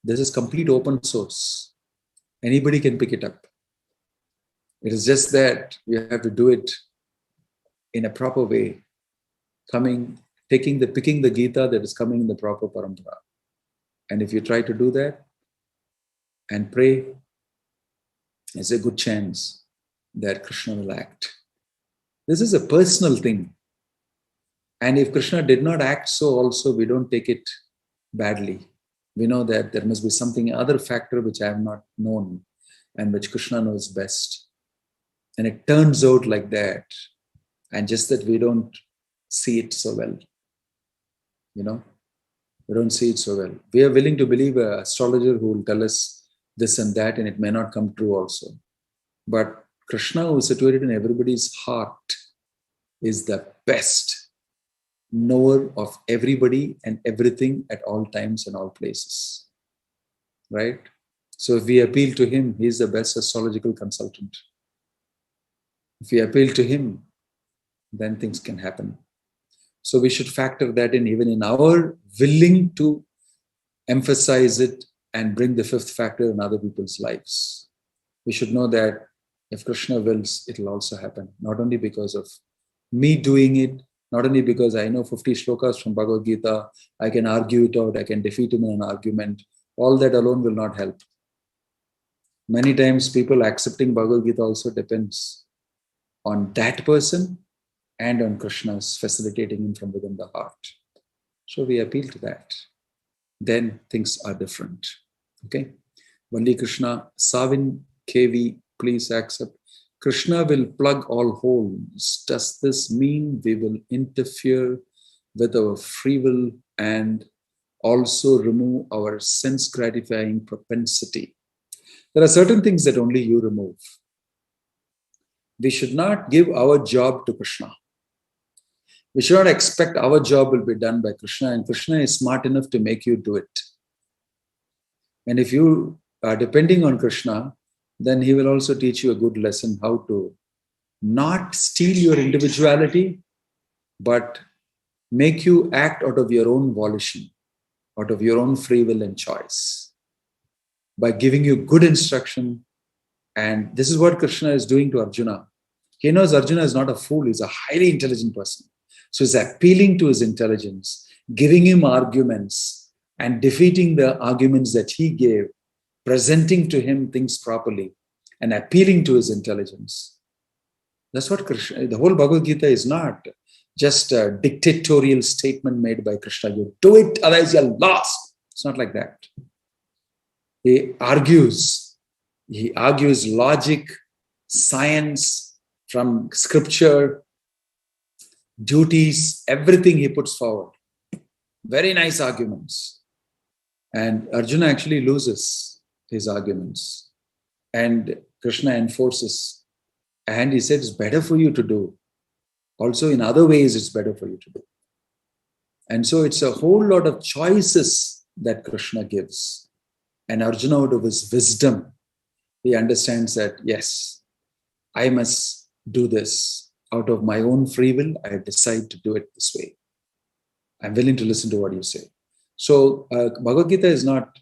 This is complete open source. Anybody can pick it up. It is just that you have to do it in a proper way, picking the Gita that is coming in the proper parampara. And if you try to do that and pray, there's a good chance that Krishna will act. This is a personal thing. And if Krishna did not act so also, we don't take it badly. We know that there must be other factor which I have not known and which Krishna knows best. And it turns out like that. And just that we don't see it so well. We don't see it so well. We are willing to believe an astrologer who will tell us this and that, and it may not come true also. But Krishna, who is situated in everybody's heart, is the best knower of everybody and everything at all times and all places. Right? So if we appeal to him, he is the best astrological consultant. If we appeal to him, then things can happen. So we should factor that in even in our willing to emphasize it and bring the fifth factor in other people's lives. We should know that If Krishna wills, it will also happen. Not only because of me doing it, not only because I know 50 shlokas from Bhagavad Gita, I can argue it out, I can defeat him in an argument. All that alone will not help. Many times people accepting Bhagavad Gita also depends on that person and on Krishna's facilitating him from within the heart. So we appeal to that. Then things are different. Okay? Valli Krishna, Savin KV, please accept. Krishna will plug all holes. Does this mean we will interfere with our free will and also remove our sense gratifying propensity? There are certain things that only you remove. We should not give our job to Krishna. We should not expect our job will be done by Krishna, and Krishna is smart enough to make you do it. And if you are depending on Krishna, then he will also teach you a good lesson how to not steal your individuality, but make you act out of your own volition, out of your own free will and choice, by giving you good instruction. And this is what Krishna is doing to Arjuna. He knows Arjuna is not a fool, he's a highly intelligent person. So he's appealing to his intelligence, giving him arguments and defeating the arguments that he gave, presenting to him things properly and appealing to his intelligence. That's what Krishna, the whole Bhagavad Gita is not just a dictatorial statement made by Krishna. You do it, otherwise you're lost. It's not like that. He argues logic, science, from scripture, duties, everything he puts forward. Very nice arguments. And Arjuna actually loses his arguments. And Krishna enforces. And he said, it's better for you to do. Also, in other ways, it's better for you to do. And so it's a whole lot of choices that Krishna gives. And Arjuna, out of his wisdom, he understands that, yes, I must do this. Out of my own free will, I decide to do it this way. I'm willing to listen to what you say. So Bhagavad Gita is not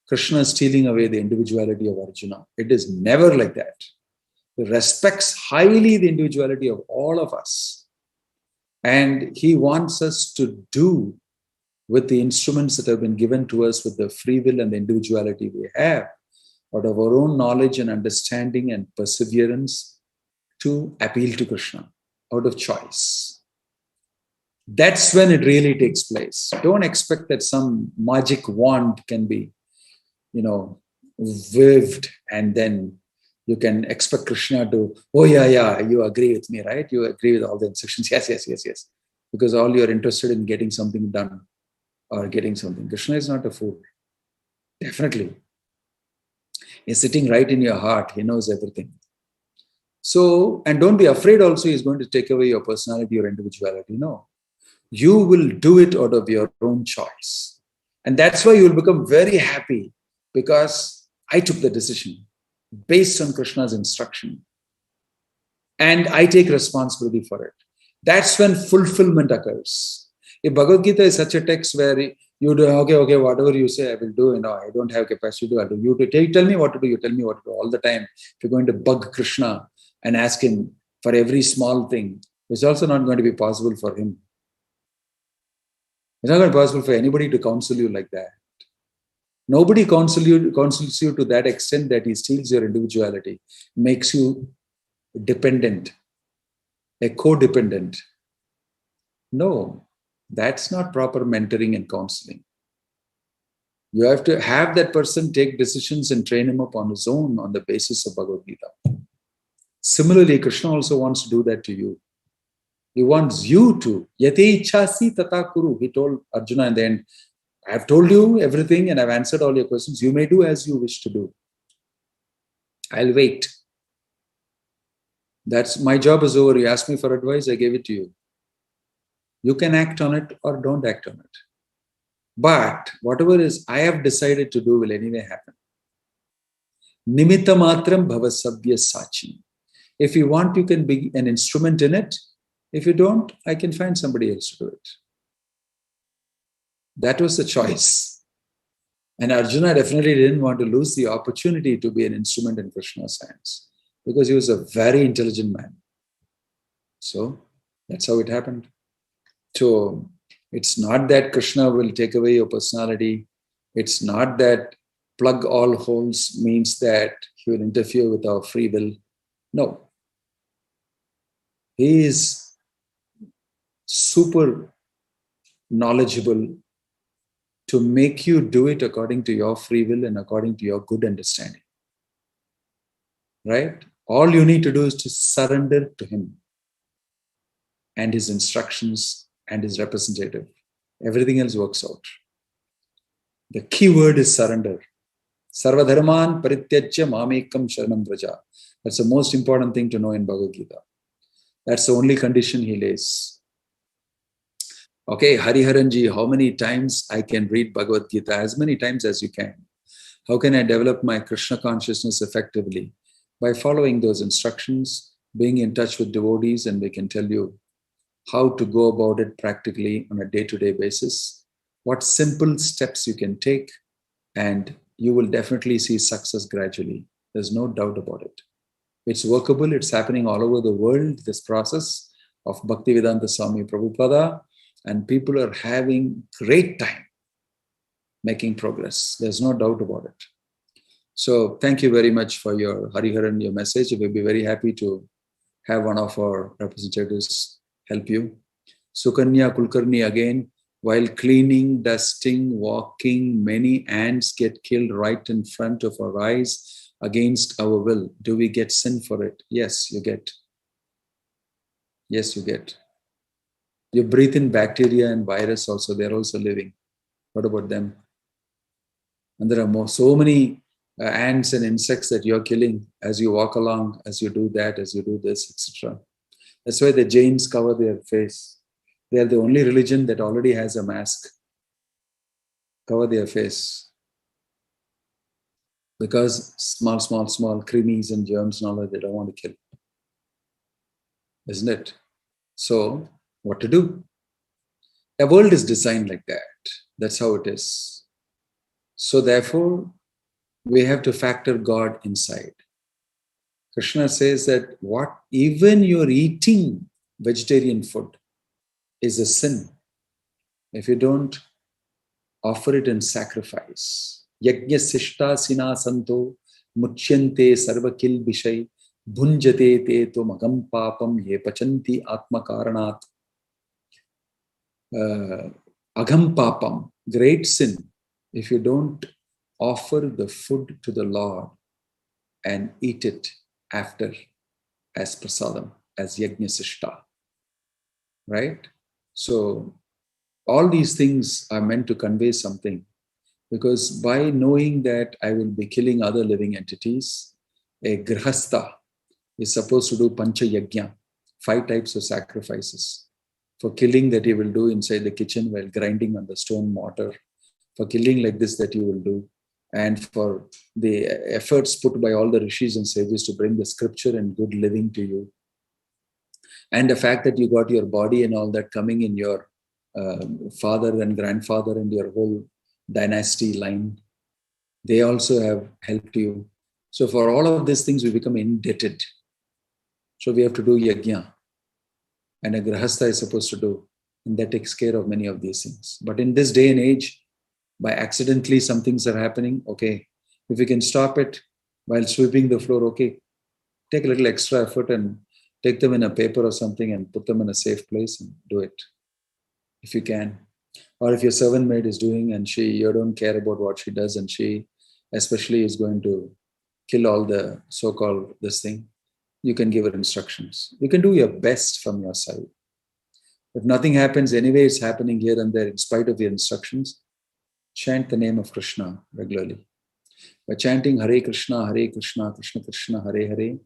Krishna stealing away the individuality of Arjuna. It is never like that. It respects highly the individuality of all of us. And he wants us to do with the instruments that have been given to us, with the free will and the individuality we have, out of our own knowledge and understanding and perseverance, to appeal to Krishna out of choice. That's when it really takes place. Don't expect that some magic wand can be, waved and then you can expect Krishna to, oh yeah, you agree with me, right? You agree with all the instructions. Yes. Because all you're interested in getting something done or getting something. Krishna is not a fool. Definitely. He's sitting right in your heart. He knows everything. So, and don't be afraid also he's going to take away your personality or individuality. No. You will do it out of your own choice. And that's why you will become very happy, because I took the decision based on Krishna's instruction. And I take responsibility for it. That's when fulfillment occurs. If Bhagavad Gita is such a text where you do, okay, whatever you say, I will do. I don't have capacity to do. I'll do. You tell me what to do. You tell me what to do all the time. If you're going to bug Krishna and ask him for every small thing, it's also not going to be possible for him. It's not going to be possible for anybody to counsel you like that. Nobody counsels you to that extent that he steals your individuality, makes you dependent, a codependent. No, that's not proper mentoring and counseling. You have to have that person take decisions and train him up on his own on the basis of Bhagavad Gita. Similarly, Krishna also wants to do that to you. He wants you to. Yate ichhasi tata kuru. He told Arjuna in the end, I have told you everything and I've answered all your questions. You may do as you wish to do. I'll wait. That's my job is over. You asked me for advice, I gave it to you. You can act on it or don't act on it. But whatever is I have decided to do will anyway happen. Nimitta matram bhavasabhya sachi. If you want, you can be an instrument in it. If you don't, I can find somebody else to do it. That was the choice. And Arjuna definitely didn't want to lose the opportunity to be an instrument in Krishna's hands. because he was a very intelligent man. So that's how it happened. So it's not that Krishna will take away your personality. It's not that plug all holes means that he will interfere with our free will. No. He is super knowledgeable to make you do it according to your free will and according to your good understanding. Right? All you need to do is to surrender to him and his instructions and his representative. Everything else works out. The key word is surrender. Sarvadharman parityajya mamekam sharanam vraja. That's the most important thing to know in Bhagavad Gita. That's the only condition he lays. Okay, Hariharanji, how many times I can read Bhagavad Gita? As many times as you can. How can I develop my Krishna consciousness effectively? By following those instructions, being in touch with devotees, and they can tell you how to go about it practically on a day-to-day basis, what simple steps you can take, and you will definitely see success gradually. There's no doubt about it. It's workable. It's happening all over the world, this process of Bhaktivedanta Swami Prabhupada, and people are having great time making progress. There's no doubt about it. So thank you very much for your Hariharan, your message. We'll be very happy to have one of our representatives help you. Sukanya Kulkarni again, while cleaning, dusting, walking, many ants get killed right in front of our eyes against our will. Do we get sin for it? Yes, you get. Yes, you get. You breathe in bacteria and virus also. They're also living. What about them? And there are so many ants and insects that you're killing as you walk along, as you do that, as you do this, etc. That's why the Jains cover their face. They are the only religion that already has a mask. Cover their face. Because small cremies and germs and all that, they don't want to kill. Isn't it? So, what to do? The world is designed like that. That's how it is. So therefore, we have to factor God inside. Krishna says that even you're eating vegetarian food is a sin if you don't offer it in sacrifice. Yajna sishta sina santo muchyante sarvakil bishai bhunjate te to magam papam ye pachanti atma karanat. Agam papam, great sin, if you don't offer the food to the Lord and eat it after as prasadam, as yajna sishta. Right? So all these things are meant to convey something, because by knowing that I will be killing other living entities, a grihastha is supposed to do pancha yajna, 5 types of sacrifices. For killing that he will do inside the kitchen while grinding on the stone mortar, for killing like this that you will do, and for the efforts put by all the rishis and sages to bring the scripture and good living to you. And the fact that you got your body and all that coming in your father and grandfather and your whole dynasty line, they also have helped you. So for all of these things, we become indebted. So we have to do yajna. And a grihastha is supposed to do. And that takes care of many of these things. But in this day and age, by accidentally some things are happening, okay, if we can stop it while sweeping the floor, okay, take a little extra effort and take them in a paper or something and put them in a safe place and do it, if you can. Or if your servant maid is doing and you don't care about what she does, and she especially is going to kill all the so-called this thing, you can give her instructions. You can do your best from your side. If nothing happens, anyway, it's happening here and there in spite of your instructions, chant the name of Krishna regularly. By chanting Hare Krishna, Krishna Krishna, Hare Hare,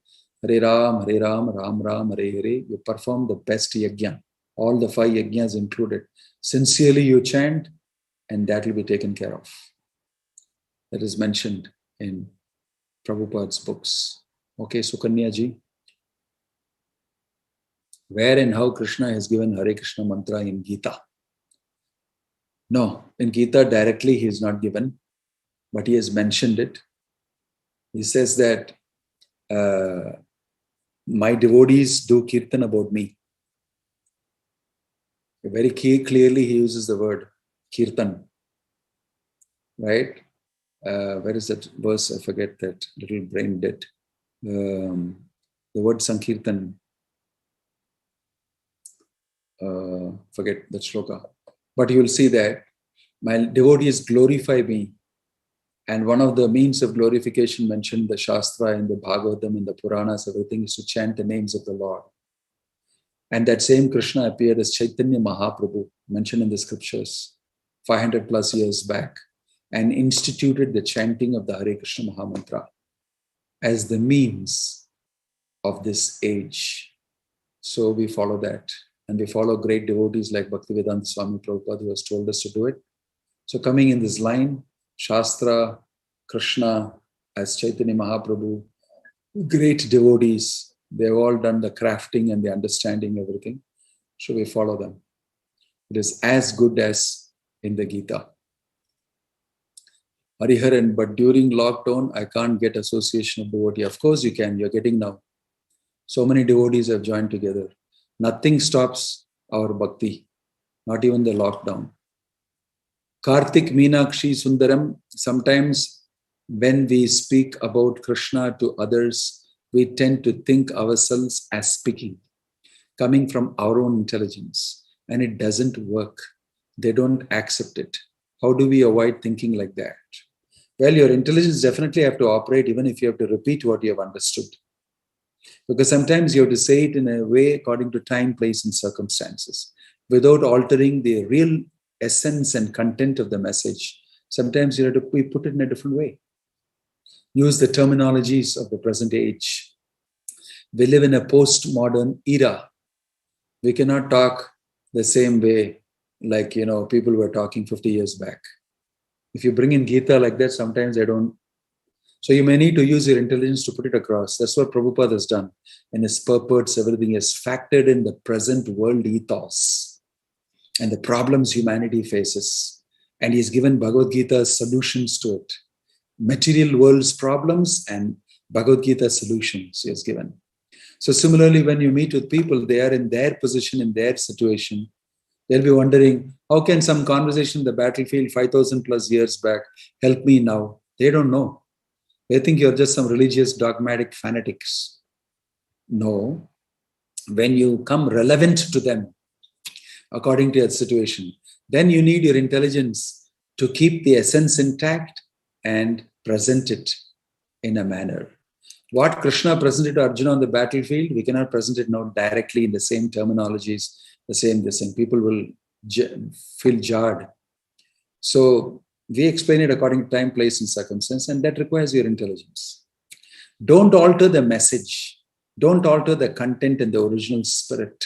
Hare Ram, Ram Ram, Hare Hare, you perform the best yajna. All the 5 yajnas included. Sincerely you chant, and that will be taken care of. That is mentioned in Prabhupada's books. Okay, Sukanya ji. Where and how Krishna has given Hare Krishna mantra in Gita? No, in Gita directly he is not given, but he has mentioned it. He says that My devotees do kirtan about me. Very clearly he uses the word kirtan, right? Where is that verse? I forget that. Little brain dead. The word Sankirtan. Forget the shloka. But you will see that my devotees glorify me. And one of the means of glorification mentioned in the Shastra, in the Bhagavatam, in the Puranas, everything is to chant the names of the Lord. And that same Krishna appeared as Chaitanya Mahaprabhu, mentioned in the scriptures, 500 plus years back, and instituted the chanting of the Hare Krishna Mahamantra as the means of this age. So we follow that. And we follow great devotees like Bhaktivedanta Swami Prabhupada, who has told us to do it. So coming in this line, Shastra, Krishna as Chaitanya Mahaprabhu, great devotees, they've all done the crafting and the understanding, everything. So we follow them. It is as good as in the Gita. Hariharan, but during lockdown, I can't get association of devotee. Of course you can, you're getting now. So many devotees have joined together. Nothing stops our bhakti, not even the lockdown. Kartik Meenakshi Sundaram, sometimes when we speak about Krishna to others, we tend to think ourselves as speaking, coming from our own intelligence, and it doesn't work. They don't accept it. How do we avoid thinking like that? Well, your intelligence definitely have to operate even if you have to repeat what you have understood. Because sometimes you have to say it in a way according to time, place, and circumstances, without altering the real essence and content of the message. Sometimes you have to put it in a different way. Use the terminologies of the present age. We live in a postmodern era. We cannot talk the same way like, people were talking 50 years back. If you bring in Gita like that, sometimes they don't. So you may need to use your intelligence to put it across. That's what Prabhupada has done. In his purports, everything is factored in the present world ethos and the problems humanity faces. And he's given Bhagavad Gita's solutions to it. Material world's problems and Bhagavad Gita solutions he has given. So similarly, when you meet with people, they are in their position, in their situation. They'll be wondering, how can some conversation in the battlefield 5,000 plus years back help me now? They don't know. They think you're just some religious, dogmatic fanatics. No. When you come relevant to them, according to your situation, then you need your intelligence to keep the essence intact and present it in a manner. What Krishna presented to Arjuna on the battlefield, we cannot present it now directly in the same terminologies, the same this, and people will feel jarred. So we explain it according to time, place, and circumstance, and that requires your intelligence. Don't alter the message. Don't alter the content and the original spirit.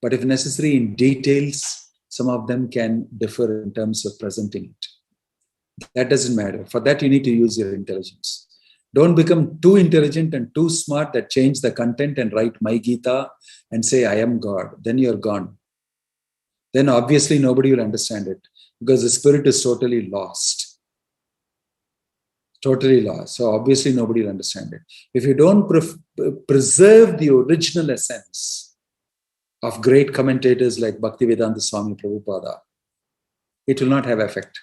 But if necessary, in details, some of them can differ in terms of presenting it. That doesn't matter. For that, you need to use your intelligence. Don't become too intelligent and too smart that change the content and write my Gita and say, I am God. Then you're gone. Then obviously nobody will understand it because the spirit is totally lost. Totally lost. So obviously nobody will understand it. If you don't preserve the original essence of great commentators like Bhaktivedanta Swami Prabhupada, it will not have effect.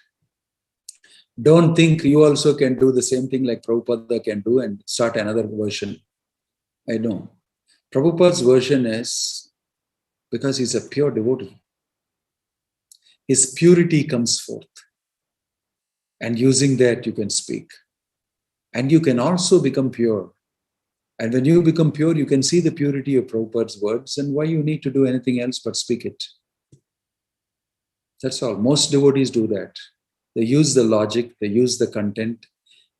Don't think you also can do the same thing like Prabhupada can do and start another version. I know. Prabhupada's version is because he's a pure devotee. His purity comes forth. And using that, you can speak. And you can also become pure. And when you become pure, you can see the purity of Prabhupada's words and why you need to do anything else but speak it. That's all. Most devotees do that. They use the logic, they use the content,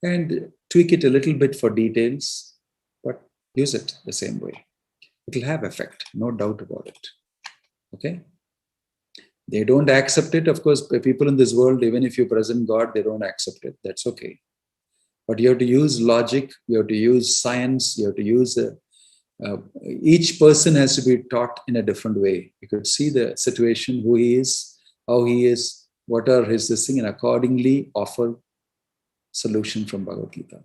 and tweak it a little bit for details, but use it the same way. It will have effect, no doubt about it. Okay? They don't accept it. Of course, people in this world, even if you present God, they don't accept it. That's okay. But you have to use logic, you have to use science, you have to use each person has to be taught in a different way. You could see the situation, who he is, how he is, what are his thing, and accordingly offer solution from Bhagavad Gita.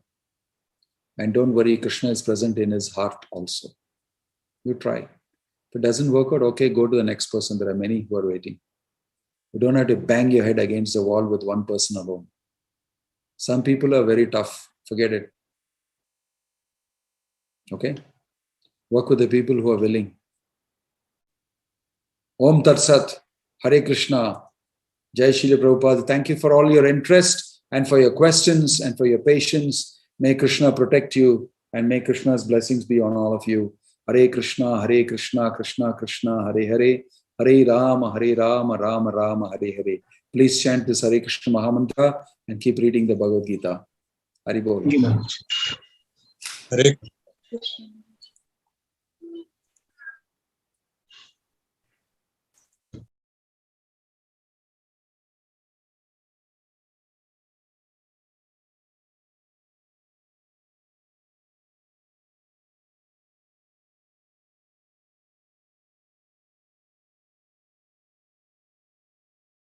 And don't worry, Krishna is present in his heart also. You try. If it doesn't work out, okay, go to the next person. There are many who are waiting. You don't have to bang your head against the wall with one person alone. Some people are very tough. Forget it. Okay? Work with the people who are willing. Om Tat Sat. Hare Krishna. Jai Srila Prabhupada. Thank you for all your interest and for your questions and for your patience. May Krishna protect you and may Krishna's blessings be on all of you. Hare Krishna, Krishna Krishna, Hare Hare, Hare Rama, Rama Rama, Hare Hare. Please chant this Hare Krishna Mahamantra and keep reading the Bhagavad Gita. Hari Bol. Hare